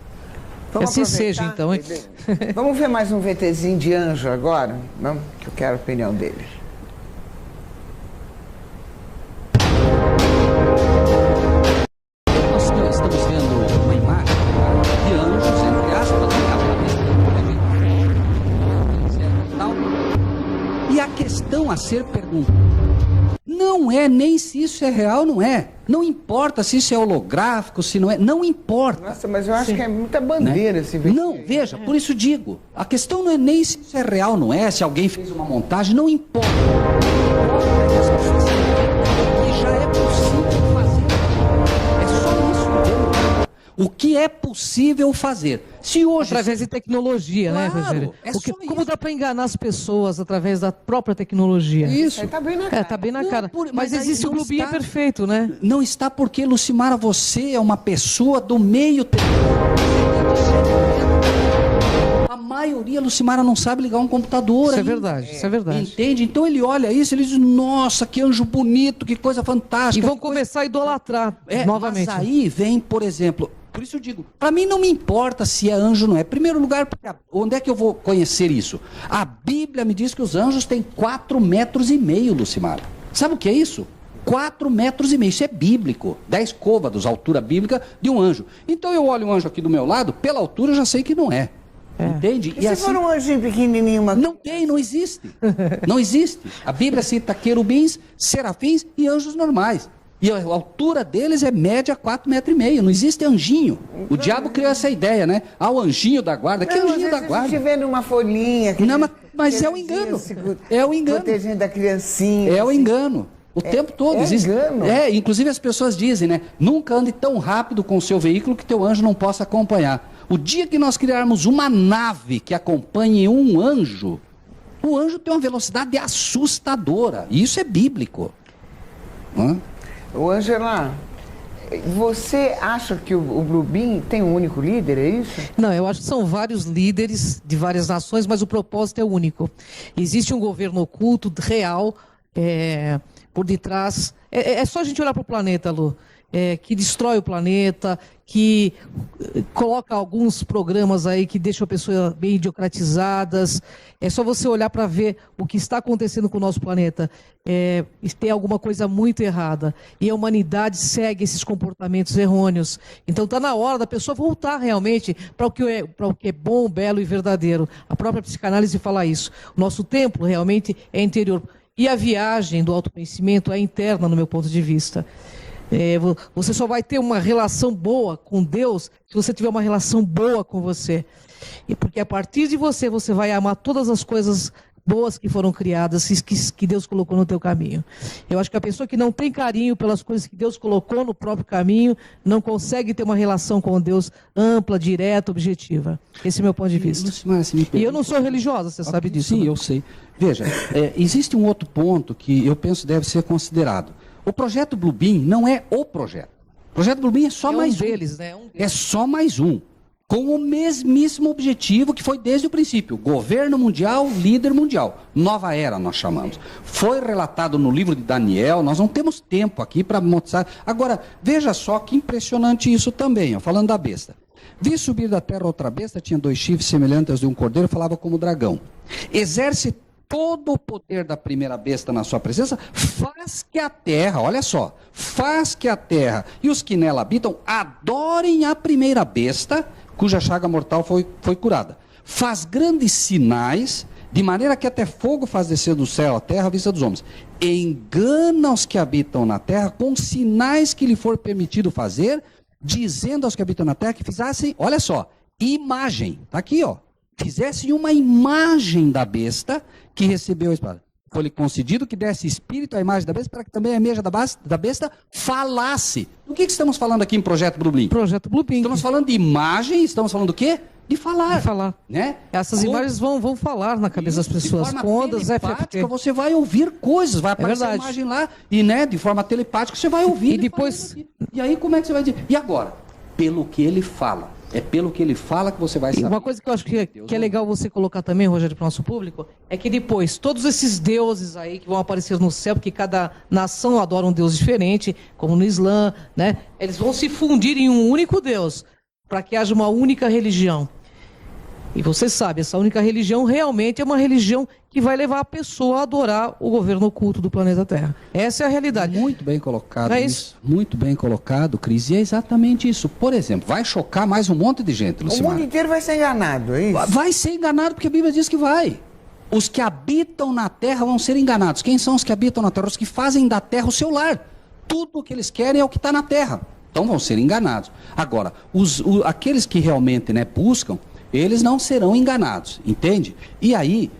Vamos assim aproveitar? seja, então, hein? Vamos ver mais um VTzinho de anjo agora? Vamos, que eu quero a opinião dele. Nós estamos vendo uma imagem de anjos, entre aspas, e a questão a ser perguntada não é nem se isso é real ou não é. Não importa se isso é holográfico, se não é. Não importa. Nossa, mas eu acho que é muita bandeira esse VT. Não, veja, por isso digo. A questão não é nem se isso é real ou não é, se alguém fez uma montagem, não importa. O que importa é que as pessoas entendam que já é possível fazer. É só isso, entendeu? O que é possível fazer. Se hoje... Através de tecnologia, né, Claro, Rogério? é Porque, só como isso. dá para enganar as pessoas através da própria tecnologia? Isso. Aí tá bem na cara. Tá bem na Não, cara. mas Mas aí existe o não Globinho está. perfeito, né? Não está porque, Lucimara, você é uma pessoa do meio tecnológico. A maioria, Lucimara, não sabe ligar um computador. Isso é ainda. verdade, isso é verdade. Entende? Então ele olha isso, ele diz, nossa, que anjo bonito, que coisa E fantástica. vão que coisa... começar a idolatrar novamente. Mas aí vem, por exemplo, por isso eu digo, para mim não me importa se é anjo ou não é. Em primeiro lugar, porque onde é que eu vou conhecer isso? A Bíblia me diz que os anjos têm 4,5 metros, Lucimara. Sabe o que é isso? 4,5 metros, isso é bíblico. 10 côvados, altura bíblica de um anjo. Então eu olho um anjo aqui do meu lado, pela altura eu já sei que não é. Entende? E se for um anjinho pequenininho, uma... Não tem, não existe. Não existe. A Bíblia cita querubins, serafins e anjos normais. E a altura deles é média 4,5 metros. Não existe anjinho. O diabo criou essa ideia, né? Ah, o anjinho da guarda. Que Não, anjinho da às vezes a guarda? gente vê numa folhinha... Não, mas é o engano. É o engano. Protegendo da criancinha. É o assim. engano. O tempo todo existe. Engano. Inclusive as pessoas dizem, né? Nunca ande tão rápido com o seu veículo que teu anjo não possa acompanhar. O dia que nós criarmos uma nave que acompanhe um anjo, o anjo tem uma velocidade assustadora. E isso é bíblico. Ô, Angela, você acha que o Blubin tem um único líder, é isso? Não, eu acho que são vários líderes de várias nações, mas o propósito é único. Existe um governo oculto, real, por detrás. É só a gente olhar para o planeta, Lu, que destrói o planeta, que coloca alguns programas aí que deixam a pessoa bem idiocratizadas. É só você olhar para ver o que está acontecendo com o nosso planeta. Tem alguma coisa muito errada. E a humanidade segue esses comportamentos errôneos. Então está na hora da pessoa voltar realmente para o que é bom, belo e verdadeiro. A própria psicanálise fala isso. O nosso templo realmente é interior. E a viagem do autoconhecimento é interna, no meu ponto de vista. Você só vai ter uma relação boa com Deus se você tiver uma relação boa com você. E porque a partir de você, você vai amar todas as coisas boas que foram criadas, que Deus colocou no teu caminho. Eu acho que a pessoa que não tem carinho pelas coisas que Deus colocou no próprio caminho, não consegue ter uma relação com Deus ampla, direta, objetiva. Esse é o meu ponto de vista. Lucimara, se me permite. E eu não sou religiosa, você sabe disso. Sim, né? eu sei. Veja, existe um outro ponto que eu penso deve ser considerado. O projeto Blubin não é o projeto. O projeto Blubin é só mais um. Deles, né? É só mais um. Com o mesmíssimo objetivo que foi desde o princípio. Governo mundial, líder mundial. Nova era, nós chamamos. Foi relatado no livro de Daniel, nós não temos tempo aqui para mostrar. Agora, veja só que impressionante isso também, ó, falando da besta. Vi subir da terra outra besta, tinha 2 chifres semelhantes aos de um cordeiro, falava como dragão. Exerce todo o poder da primeira besta na sua presença, faz que a terra, olha só, faz que a terra e os que nela habitam adorem a primeira besta, cuja chaga mortal foi curada. Faz grandes sinais, de maneira que até fogo faz descer do céu a terra à vista dos homens. Engana os que habitam na terra com sinais que lhe for permitido fazer, dizendo aos que habitam na terra que fizessem, olha só, imagem, está aqui, ó. Fizessem uma imagem da besta que recebeu a espada. Foi-lhe concedido que desse espírito à imagem da besta para que também a imagem da besta falasse. Do que estamos falando aqui em Projeto Blubin? Projeto Blubin. Estamos falando de imagem, estamos falando do quê? De falar. De falar. Né? Essas imagens vão falar na cabeça das pessoas. De forma Com ondas telepática, FFT. você vai ouvir coisas, vai aparecer a verdade. imagem lá, e de forma telepática você vai ouvir. E depois... E aí como é que você vai dizer? E agora? pelo que ele fala. É pelo que ele fala que você vai saber. E uma coisa que eu acho que é legal você colocar também, Rogério, para o nosso público, é que depois, todos esses deuses aí que vão aparecer no céu, porque cada nação adora um deus diferente, como no Islã, né? Eles vão se fundir em um único Deus, para que haja uma única religião. E você sabe, essa única religião realmente é uma religião que vai levar a pessoa a adorar o governo oculto do planeta Terra. Essa é a realidade. Muito bem colocado, é isso. Muito bem colocado, Cris. E é exatamente isso. Por exemplo, vai chocar mais um monte de gente, O Lucimar. mundo inteiro vai ser enganado, é isso? Vai ser enganado porque a Bíblia diz que vai. Os que habitam na terra vão ser enganados. Quem são os que habitam na terra? Os que fazem da terra o seu lar. Tudo o que eles querem é o que está na terra. Então vão ser enganados. Agora, aqueles que realmente, né, buscam, eles não serão enganados, entende? E aí,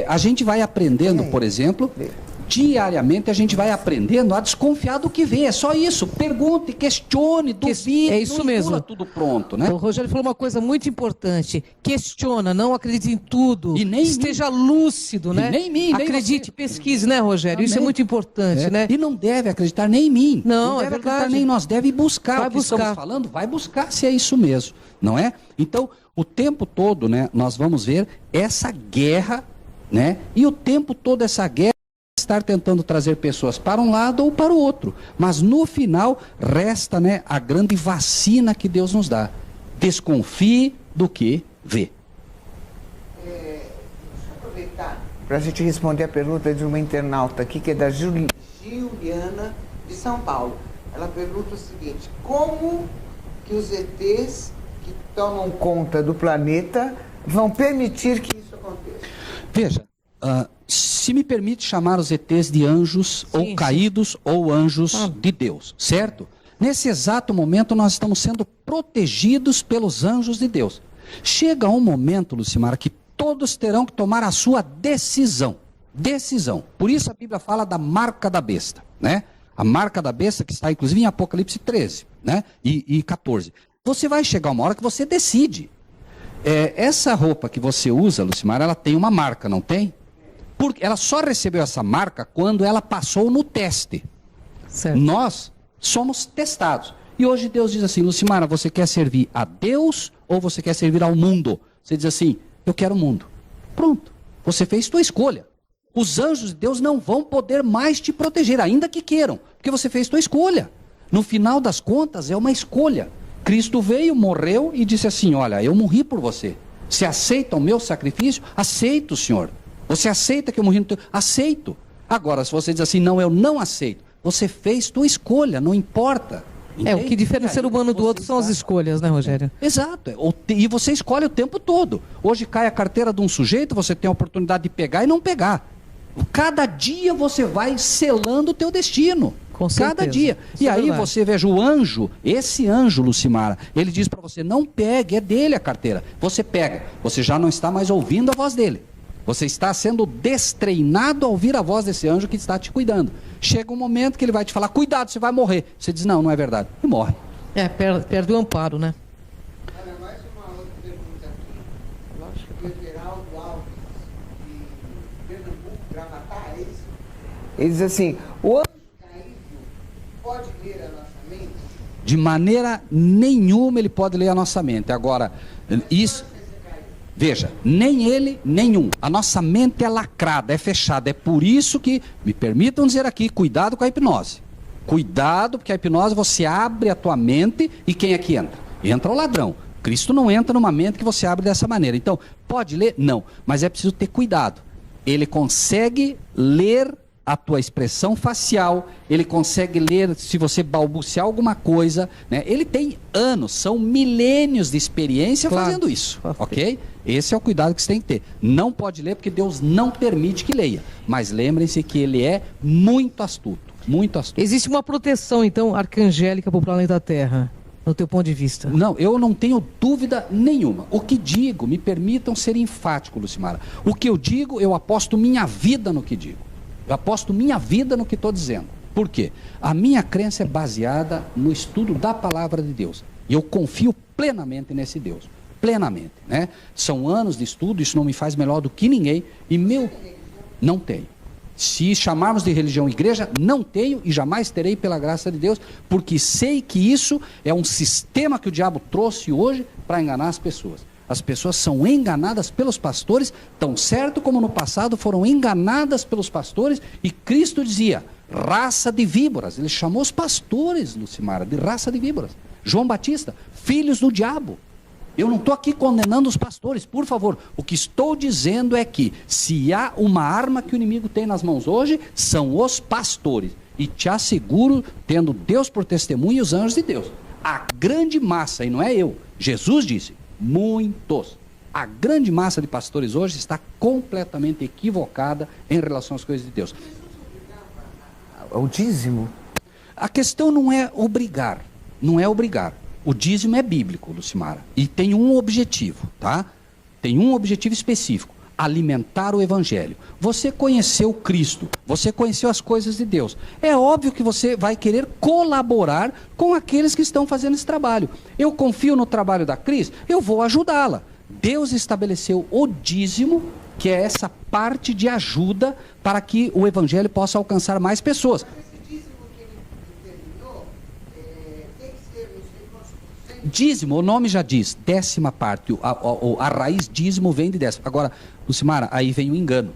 a gente vai aprendendo, por exemplo, diariamente a gente vai aprendendo a desconfiar do que vê. É só isso. Pergunte, questione, duvide. É isso não mesmo. Tudo pronto, né? O Rogério falou uma coisa muito importante. Questiona, não acredite em tudo. E nem esteja lúcido, né? nem em mim, nem acredite, você. pesquise, né, Rogério? Isso é Amém. muito importante, né? E não deve acreditar nem em mim. Não, deve é verdade. acreditar nem em nós. Deve buscar Vai o que buscar. estamos falando. Vai buscar se é isso mesmo, não é? Então, o tempo todo, né, nós vamos ver essa guerra, né? E o tempo todo essa guerra estar tentando trazer pessoas para um lado ou para o outro. Mas no final resta, né, a grande vacina que Deus nos dá. Desconfie do que vê. Deixa eu aproveitar para a gente responder a pergunta de uma internauta aqui, que é da Juliana de São Paulo. Ela pergunta o seguinte: como que os ETs que tomam conta do planeta vão permitir que isso aconteça? Veja, se me permite chamar os ETs de anjos ou caídos ou anjos de Deus, certo? Nesse exato momento nós estamos sendo protegidos pelos anjos de Deus. Chega um momento, Lucimara, que todos terão que tomar a sua decisão. Decisão. Por isso a Bíblia fala da marca da besta, né? A marca da besta que está inclusive em Apocalipse 13, né? E 14. Você vai chegar uma hora que você decide. Essa roupa que você usa, Lucimara, ela tem uma marca, não tem? Porque ela só recebeu essa marca quando ela passou no teste. Certo. Nós somos testados. E hoje Deus diz assim: Lucimara, você quer servir a Deus ou você quer servir ao mundo? Você diz assim: eu quero o mundo. Pronto. Você fez sua escolha. Os anjos de Deus não vão poder mais te proteger, ainda que queiram, porque você fez sua escolha. No final das contas, é uma escolha. Cristo veio, morreu e disse assim: olha, eu morri por você. Você aceita o meu sacrifício? Aceito, Senhor. Você aceita que eu morri no teu... Aceito. Agora, se você diz assim: não, eu não aceito, você fez sua escolha, não importa. O que difere o ser humano do outro são as escolhas, né, Rogério? Exato. E você escolhe o tempo todo. Hoje cai a carteira de um sujeito, você tem a oportunidade de pegar e não pegar. Cada dia você vai selando o teu destino. Com certeza. Cada dia. Isso E é aí verdade. você veja o anjo, esse anjo, Lucimara, ele diz para você: não pegue, é dele a carteira. Você pega, você já não está mais ouvindo a voz dele. Você está sendo destreinado a ouvir a voz desse anjo que está te cuidando. Chega um momento que ele vai te falar: cuidado, você vai morrer. Você diz: não, não é verdade. E morre. Perde o amparo, né? Olha, mais uma outra pergunta aqui. Eu acho que o Everaldo Alves, de Pernambuco, Gravatá, é isso? Ele diz assim: o anjo caído pode ler a nossa mente? De maneira nenhuma ele pode ler a nossa mente. Agora, isso... Veja, nem ele, nenhum. A nossa mente é lacrada, é fechada. É por isso que, me permitam dizer aqui, cuidado com a hipnose. Cuidado, porque a hipnose você abre a tua mente e quem é que entra? Entra o ladrão. Cristo não entra numa mente que você abre dessa maneira. Então, pode ler? Não. Mas é preciso ter cuidado. Ele consegue ler a tua expressão facial, ele consegue ler se você balbuciar alguma coisa, né? Ele tem anos, são milênios de experiência fazendo isso, ok? Esse é o cuidado que você tem que ter. Não pode ler porque Deus não permite que leia, mas lembrem-se que ele é muito astuto, muito astuto. Existe uma proteção, então, arcangélica para o planeta Terra, no teu ponto de vista? Não, eu não tenho dúvida nenhuma. O que digo, me permitam ser enfático, Lucimara. O que eu digo, eu aposto minha vida no que digo. Eu aposto minha vida no que estou dizendo. Por quê? A minha crença é baseada no estudo da palavra de Deus. E eu confio plenamente nesse Deus. Plenamente, né? São anos de estudo, isso não me faz melhor do que ninguém. E meu... Não tenho. Se chamarmos de religião igreja, não tenho e jamais terei pela graça de Deus, porque sei que isso é um sistema que o diabo trouxe hoje para enganar as pessoas. As pessoas são enganadas pelos pastores, tão certo como no passado foram enganadas pelos pastores, e Cristo dizia, raça de víboras. Ele chamou os pastores, Lucimara, de raça de víboras. João Batista, filhos do diabo. Eu não estou aqui condenando os pastores, por favor. O que estou dizendo é que, se há uma arma que o inimigo tem nas mãos hoje, são os pastores. E te asseguro, tendo Deus por testemunha e os anjos de Deus, a grande massa, e não é eu, Jesus disse, muitos. A grande massa de pastores hoje está completamente equivocada em relação às coisas de Deus. O dízimo? A questão não é obrigar, não é obrigar. O dízimo é bíblico, Lucimara, e tem um objetivo, tá? Tem um objetivo específico, alimentar o evangelho. Você conheceu Cristo, você conheceu as coisas de Deus. É óbvio que você vai querer colaborar com aqueles que estão fazendo esse trabalho. Eu confio no trabalho da Cris, eu vou ajudá-la. Deus estabeleceu o dízimo, que é essa parte de ajuda para que o evangelho possa alcançar mais pessoas. Dízimo, o nome já diz, 10ª parte, a raiz dízimo vem de 10. Agora, Lucimara, aí vem o engano.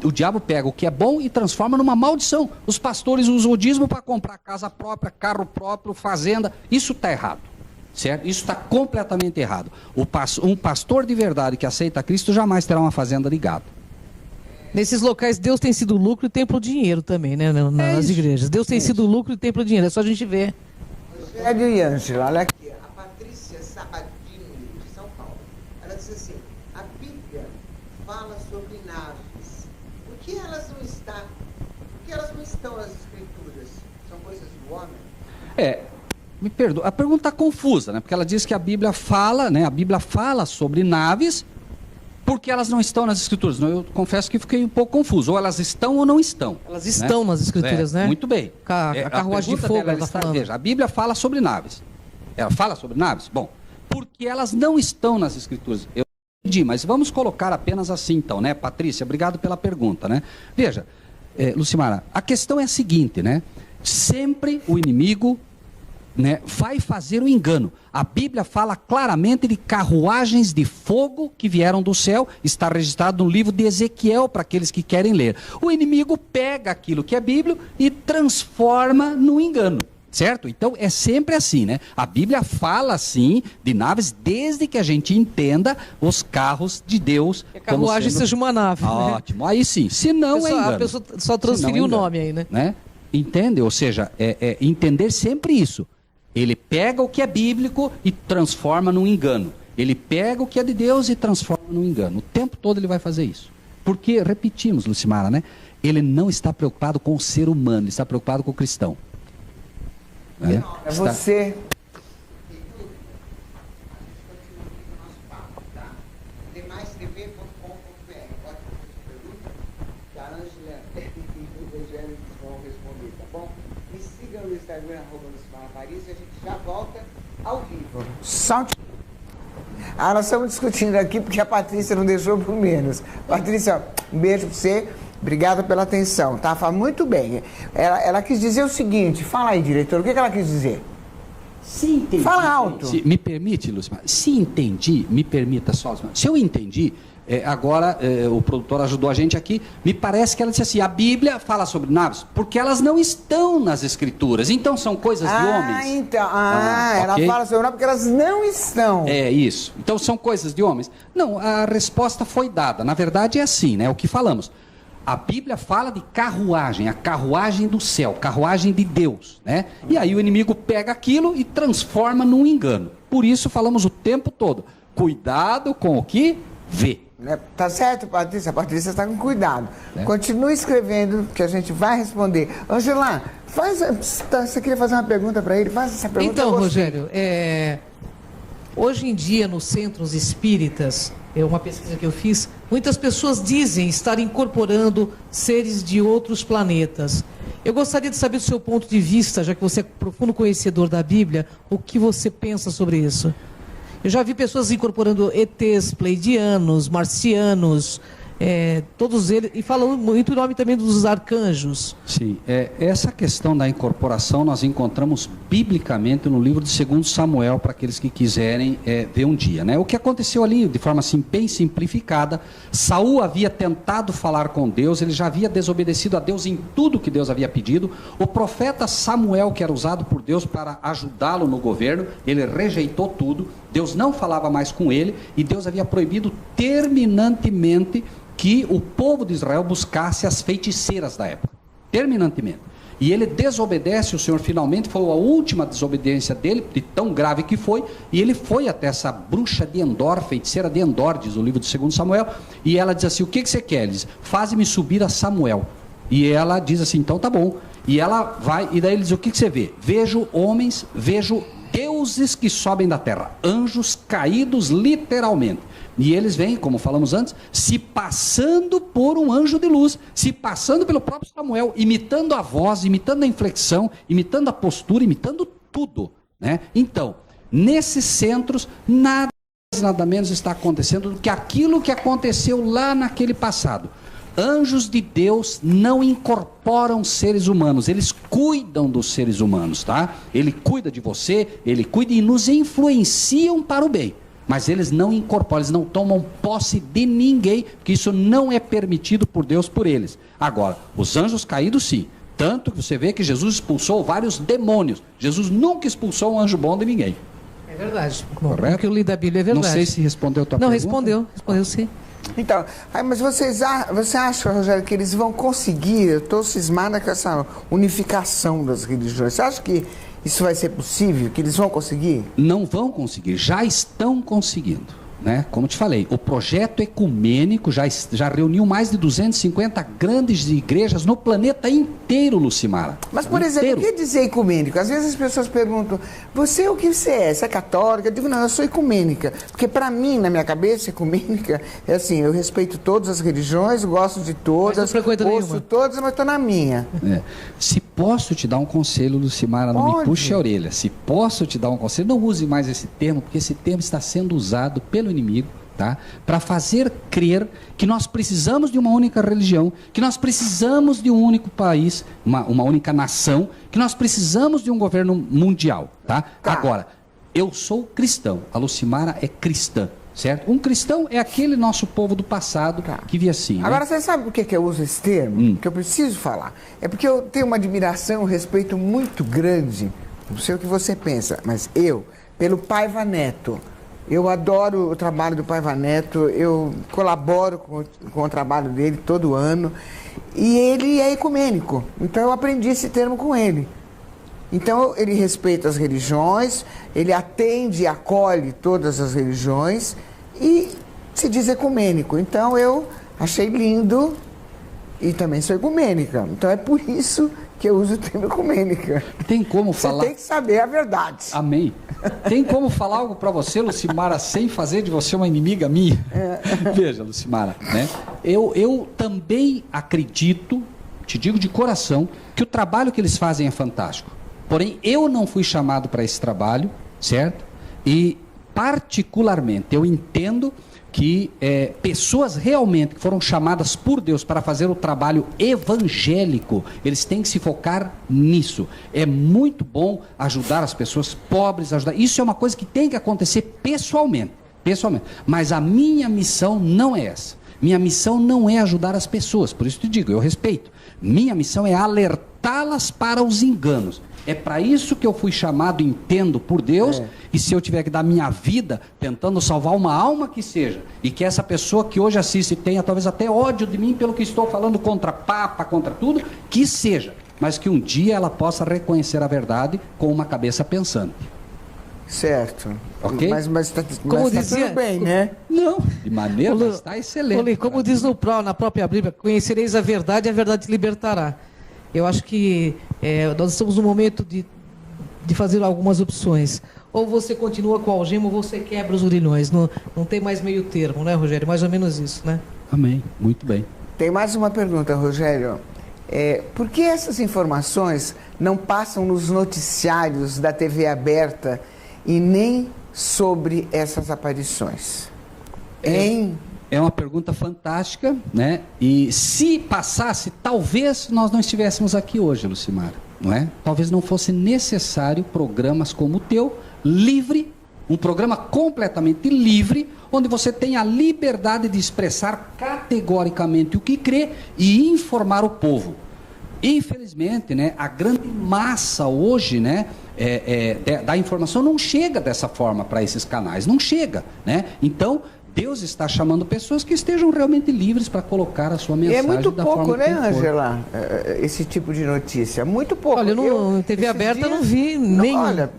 O diabo pega o que é bom e transforma numa maldição. Os pastores usam o dízimo para comprar casa própria, carro próprio, fazenda. Isso está errado, certo? Isso está completamente errado. Um pastor de verdade que aceita Cristo jamais terá uma fazenda de gado. Nesses locais, Deus tem sido lucro e templo dinheiro também, né? Nas igrejas. Deus tem sido lucro e templo dinheiro. É só a gente ver. Rogério e Ângela, olha aqui. A Patrícia Sabadini, de São Paulo. Ela disse assim, a Bíblia fala sobre naves. Por que elas não estão nas Escrituras? São coisas do homem? Me perdoa, a pergunta está confusa, né? Porque ela diz que a Bíblia fala, né? A Bíblia fala sobre naves, porque elas não estão nas Escrituras. Eu confesso que fiquei um pouco confuso. Ou elas estão ou não estão. Elas estão, né, nas Escrituras, né? Muito bem. A carruagem de fogo, ela está falando. Veja, a Bíblia fala sobre naves. Ela fala sobre naves? Bom, porque elas não estão nas Escrituras. Eu entendi, mas vamos colocar apenas assim então, né? Patrícia, obrigado pela pergunta, né? Veja, Lucimara, a questão é a seguinte, né? Sempre o inimigo, né, vai fazer o engano. A Bíblia fala claramente de carruagens de fogo que vieram do céu, está registrado no livro de Ezequiel para aqueles que querem ler. O inimigo pega aquilo que é Bíblia e transforma no engano, certo? Então é sempre assim, né? A Bíblia fala assim de naves desde que a gente entenda os carros de Deus. Que a carruagem seja uma nave. Ótimo, né? Aí sim, se não é engano. A pessoa só transferiu o nome aí, né? Entende? Ou seja, entender sempre isso. Ele pega o que é bíblico e transforma num engano. Ele pega o que é de Deus e transforma num engano. O tempo todo ele vai fazer isso. Porque, repetimos, Lucimara, né? Ele não está preocupado com o ser humano, ele está preocupado com o cristão. Você... Instagram, @Paris, e a gente já volta ao vivo. Nós estamos discutindo aqui porque a Patrícia não deixou por menos. Patrícia, um beijo para você. Obrigada pela atenção, tá? Fala muito bem. Ela quis dizer o seguinte, fala aí, diretor, o que ela quis dizer? Se entendi. Fala alto. Me permite, Lucimara? Se entendi, me permita só, Lucimara. Se eu entendi, agora o produtor ajudou a gente aqui, me parece que ela disse assim, a Bíblia fala sobre naves, porque elas não estão nas Escrituras, então são coisas de homens. Ela okay? fala sobre naves porque elas não estão. É isso, então são coisas de homens. Não, a resposta foi dada, na verdade é assim, né, o que falamos. A Bíblia fala de carruagem, a carruagem do céu, carruagem de Deus, né? E aí o inimigo pega aquilo e transforma num engano. Por isso falamos o tempo todo, cuidado com o que vê. Tá certo, Patrícia? A Patrícia está com cuidado. Continue escrevendo que a gente vai responder. Angela, você queria fazer uma pergunta para ele? Faz essa pergunta. Então, Rogério, hoje em dia nos centros espíritas, uma pesquisa que eu fiz, muitas pessoas dizem estar incorporando seres de outros planetas. Eu gostaria de saber do seu ponto de vista, já que você é profundo conhecedor da Bíblia, o que você pensa sobre isso? Eu já vi pessoas incorporando ETs, pleidianos, marcianos, todos eles, e falando muito em nome também dos arcanjos. Sim, essa questão da incorporação nós encontramos biblicamente no livro de 2 Samuel, para aqueles que quiserem ver um dia, né? O que aconteceu ali, de forma assim, bem simplificada, Saul havia tentado falar com Deus, ele já havia desobedecido a Deus em tudo que Deus havia pedido. O profeta Samuel, que era usado por Deus para ajudá-lo no governo, ele rejeitou tudo, Deus não falava mais com ele, e Deus havia proibido terminantemente que o povo de Israel buscasse as feiticeiras da época, terminantemente. E ele desobedece, o Senhor finalmente, foi a última desobediência dele, de tão grave que foi, e ele foi até essa bruxa de Endor, feiticeira de Endor, diz o livro de 2 Samuel, e ela diz assim: o que você quer? Ele diz: faze-me subir a Samuel. E ela diz assim: então tá bom. E ela vai, e daí ele diz: o que você vê? Vejo homens, vejo deuses que sobem da terra, anjos caídos literalmente. E eles vêm, como falamos antes, se passando por um anjo de luz, se passando pelo próprio Samuel, imitando a voz, imitando a inflexão, imitando a postura, imitando tudo, né? Então, nesses centros, nada mais, nada menos está acontecendo do que aquilo que aconteceu lá naquele passado. Anjos de Deus não incorporam seres humanos, eles cuidam dos seres humanos, tá? Ele cuida de você, ele cuida e nos influenciam para o bem. Mas eles não incorporam, eles não tomam posse de ninguém, porque isso não é permitido por Deus por eles. Agora, os anjos caídos sim, tanto que você vê que Jesus expulsou vários demônios. Jesus nunca expulsou um anjo bom de ninguém. É verdade. Correto? O que eu li da Bíblia é verdade. Não sei se respondeu a tua pergunta. Não, respondeu sim. Então, mas você acha, Rogério, que eles vão conseguir? Eu estou cismada com essa unificação das religiões. Você acha que isso vai ser possível? Que eles vão conseguir? Não vão conseguir, já estão conseguindo, né? Como te falei, o projeto ecumênico já reuniu mais de 250 grandes igrejas no planeta inteiro, Lucimara. Mas, por exemplo, o que dizer ecumênico? Às vezes as pessoas perguntam: você, o que você é? Você é católica? Eu digo: não, eu sou ecumênica. Porque para mim, na minha cabeça, ecumênica é assim: eu respeito todas as religiões, gosto de todas, ouço todas, mas estou na minha. Se posso te dar um conselho, Lucimara, não me puxe a orelha. Se posso te dar um conselho, não use mais esse termo, porque esse termo está sendo usado pelo inimigo, tá? Para fazer crer que nós precisamos de uma única religião, que nós precisamos de um único país, uma única nação, que nós precisamos de um governo mundial, tá? Agora, eu sou cristão, a Lucimara é cristã, certo? Um cristão é aquele nosso povo do passado que via assim. Agora, né? você sabe por que eu uso esse termo? Que eu preciso falar. É porque eu tenho uma admiração, um respeito muito grande, não sei o que você pensa, mas pelo Paiva Neto. Eu adoro o trabalho do Paiva Neto, eu colaboro com o trabalho dele todo ano, e ele é ecumênico, então eu aprendi esse termo com ele. Então ele respeita as religiões, ele atende e acolhe todas as religiões e se diz ecumênico. Então eu achei lindo e também sou ecumênica, então é por isso que eu uso o termo ecumênica. Tem como falar... Você tem que saber a verdade. Amém. Tem como falar algo para você, Lucimara, sem fazer de você uma inimiga minha? Veja, Lucimara, né? Eu também acredito, te digo de coração, que o trabalho que eles fazem é fantástico. Porém, eu não fui chamado para esse trabalho, certo? E, particularmente, eu entendo que pessoas realmente que foram chamadas por Deus para fazer o trabalho evangélico, eles têm que se focar nisso. É muito bom ajudar as pessoas pobres, isso é uma coisa que tem que acontecer pessoalmente. Mas a minha missão não é essa. Minha missão não é ajudar as pessoas, por isso te digo, eu respeito. Minha missão é alertá-las para os enganos. É para isso que eu fui chamado, entendo, por Deus, e se eu tiver que dar minha vida tentando salvar uma alma que seja, e que essa pessoa que hoje assiste tenha talvez até ódio de mim pelo que estou falando contra Papa, contra tudo, que seja, mas que um dia ela possa reconhecer a verdade com uma cabeça pensante. Certo. Ok? Mas tá dizia, tudo bem, né? Não, de maneira, mas está excelente. Como diz na própria Bíblia, conhecereis a verdade e a verdade te libertará. Eu acho que nós estamos no momento de fazer algumas opções. Ou você continua com a algema ou você quebra os grilhões. Não tem mais meio termo, né, Rogério? Mais ou menos isso, né? Amém. Muito bem. Tem mais uma pergunta, Rogério. Por que essas informações não passam nos noticiários da TV aberta e nem sobre essas aparições? É uma pergunta fantástica, né? E se passasse, talvez nós não estivéssemos aqui hoje, Lucimara, não é? Talvez não fosse necessário programas como o teu, livre, um programa completamente livre, onde você tem a liberdade de expressar categoricamente o que crê e informar o povo. Infelizmente, né, a grande massa hoje, né, da informação não chega dessa forma para esses canais, não chega, né? Então, Deus está chamando pessoas que estejam realmente livres para colocar a sua mensagem. E é muito da pouco, forma né, que for. Ângela, esse tipo de notícia. Muito pouco. Olha, no TV aberta eu não vi nenhum. Olha,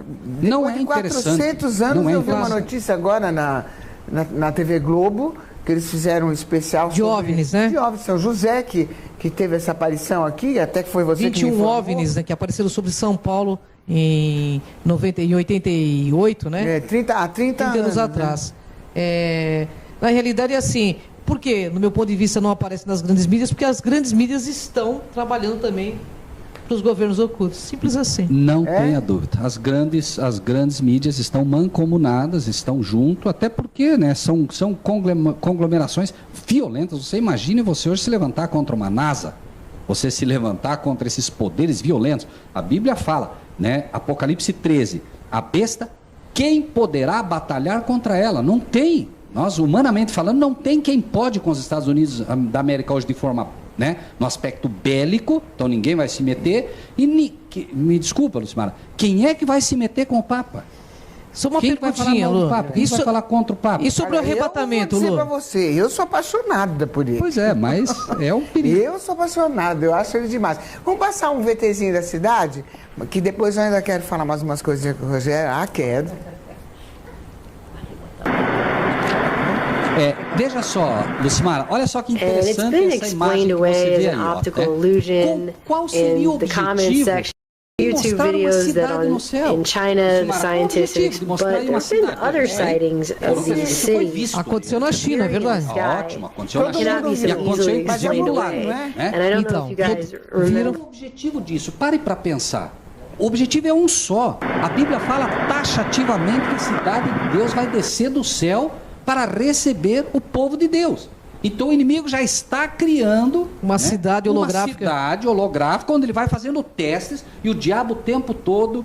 Não depois é de interessante. 400 anos Não é eu vi uma interessante. notícia agora na TV Globo, que eles fizeram um especial De OVNIs, né? De OVNIs, São José, que teve essa aparição aqui, até que foi você que me 21 informou. OVNIs, né, que apareceram sobre São Paulo em 88, né? 30 anos né? atrás. Na realidade é assim, por que, no meu ponto de vista, não aparece nas grandes mídias? Porque as grandes mídias estão trabalhando também para os governos ocultos. Simples assim. Não tenha dúvida. As grandes mídias estão mancomunadas, estão junto, até porque, né, são conglomerações violentas. Você imagine você hoje se levantar contra uma NASA, você se levantar contra esses poderes violentos. A Bíblia fala, né, Apocalipse 13, a besta, quem poderá batalhar contra ela? Não tem. Nós, humanamente falando, não tem quem pode com os Estados Unidos da América hoje de forma, né, no aspecto bélico, então ninguém vai se meter. E me desculpa, Lucimara, quem é que vai se meter com o Papa? Só uma Quem vai falar perguntinha, mal do Lu. Papa? Quem vai falar contra o Papa? E sobre o Olha, arrebatamento, eu vou dizer Lu? pra você, eu sou apaixonada por ele. Pois é, mas é um perigo. Eu sou apaixonado, eu acho ele demais. Vamos passar um VTzinho da cidade, que depois eu ainda quero falar mais umas coisinhas com o Rogério. Quero. Veja só, Lucimara, olha só que And it's interessante been essa imagem explained que você away as vê an aí, ó, optical né? illusion Qual seria o in the comment objetivo section. de YouTube mostrar uma videos that cidade no céu? in China the Lucimara, qual o scientists objetivo de mostrar but aí uma there's been cidade? other sightings of Isso these foi cities. visto. Aconteceu na China, é verdade? Ótimo, aconteceu na Todo China. mundo Cannot be so E aconteceu easily inclusive explained no lado, away. não é? And I don't Então, know if you guys Qual remember. é o objetivo disso? Pare para pensar. O objetivo é um só. A Bíblia fala taxativamente que a cidade de Deus vai descer do céu para receber o povo de Deus. Então o inimigo já está criando Uma cidade holográfica. Uma cidade holográfica, onde ele vai fazendo testes e o diabo o tempo todo.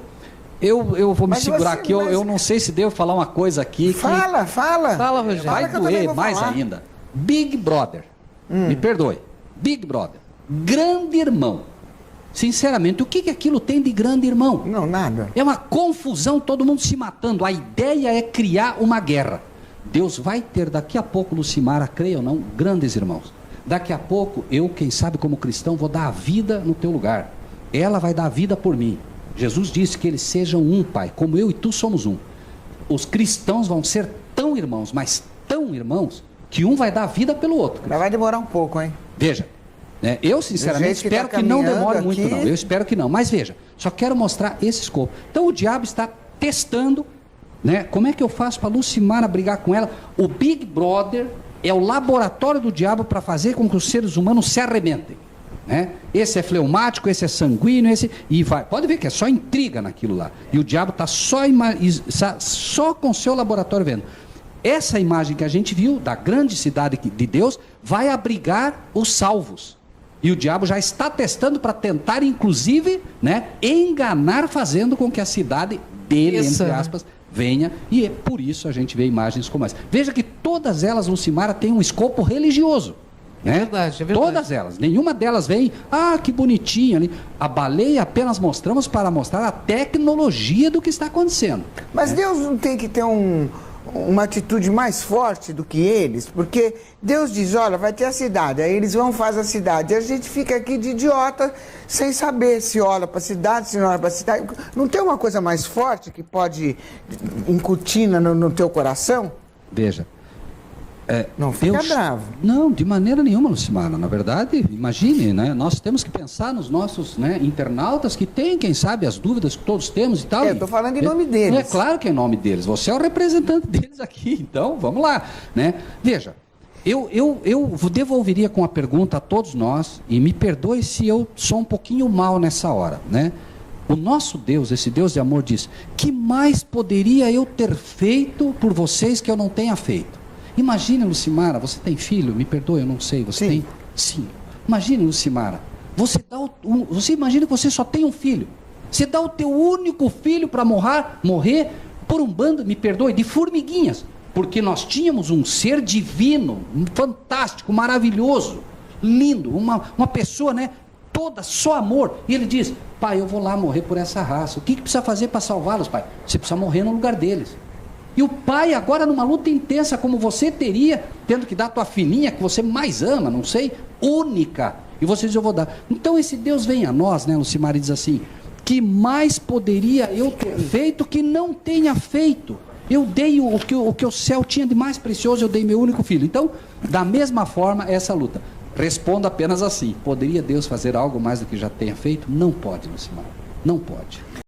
Eu vou me Mas segurar você- aqui, mas- eu não sei se devo falar uma coisa aqui que Fala. Fala, Rogério. Fala vai que eu também doer vou mais falar. ainda. Big Brother, me perdoe, Big Brother, grande irmão. Sinceramente, o que aquilo tem de grande irmão? Não, nada. É uma confusão, todo mundo se matando. A ideia é criar uma guerra. Deus vai ter daqui a pouco, Lucimara, creia ou não, grandes irmãos. Daqui a pouco, eu, quem sabe como cristão, vou dar a vida no teu lugar. Ela vai dar a vida por mim. Jesus disse que eles sejam um, Pai, como eu e tu somos um. Os cristãos vão ser tão irmãos, mas tão irmãos, que um vai dar a vida pelo outro. Mas vai demorar um pouco, hein? Veja, né, eu sinceramente Do jeito que espero tá que não caminhando demore muito aqui. não, eu espero que não, mas veja, só quero mostrar esse escopo. Então o diabo está testando, né, como é que eu faço para Lucimara brigar com ela? O Big Brother é o laboratório do diabo para fazer com que os seres humanos se arrebentem. Né? Esse é fleumático, esse é sanguíneo, esse e vai. Pode ver que é só intriga naquilo lá. E o diabo está só com o seu laboratório vendo. Essa imagem que a gente viu da grande cidade de Deus vai abrigar os salvos. E o diabo já está testando para tentar, inclusive, né, enganar, fazendo com que a cidade dele, Isso, entre né? aspas, venha. E é por isso a gente vê imagens como essa. Veja que todas elas, Lucimara, têm um escopo religioso. Né? Verdade, é verdade. Todas elas. Nenhuma delas vem, que bonitinha ali. A baleia apenas mostramos para mostrar a tecnologia do que está acontecendo. Mas Deus não tem que ter uma atitude mais forte do que eles? Porque Deus diz, olha, vai ter a cidade, aí eles vão fazer a cidade. E a gente fica aqui de idiota, sem saber se olha para a cidade, se não olha para a cidade. Não tem uma coisa mais forte que pode incutir no teu coração? Veja. Não fica bravo. Não, de maneira nenhuma, Lucimara. Na verdade, imagine, né? Nós temos que pensar nos nossos, né, internautas que têm, quem sabe, as dúvidas que todos temos e tal. Eu estou falando em nome deles. É claro que é em nome deles. Você é o representante deles aqui, então vamos lá, né? Veja, eu devolveria com a pergunta a todos nós, e me perdoe se eu sou um pouquinho mal nessa hora, né? O nosso Deus, esse Deus de amor, diz: que mais poderia eu ter feito por vocês que eu não tenha feito? Imagina, Lucimara, você tem filho? Me perdoe, eu não sei. Você Sim. tem? Sim. Imagina, Lucimara, você imagina que você só tem um filho. Você dá o teu único filho para morrer por um bando, me perdoe, de formiguinhas. Porque nós tínhamos um ser divino, fantástico, maravilhoso, lindo, uma pessoa, né, toda só amor. E ele diz: pai, eu vou lá morrer por essa raça. O que precisa fazer para salvá-los, pai? Você precisa morrer no lugar deles. E o pai agora numa luta intensa como você teria, tendo que dar a tua filhinha que você mais ama, não sei, única. E você diz: eu vou dar. Então esse Deus vem a nós, né, Lucimara, e diz assim: que mais poderia eu ter feito que não tenha feito? Eu dei o que o céu tinha de mais precioso, eu dei meu único filho. Então, da mesma forma, essa luta. Respondo apenas assim: poderia Deus fazer algo mais do que já tenha feito? Não pode, Lucimara. Não pode.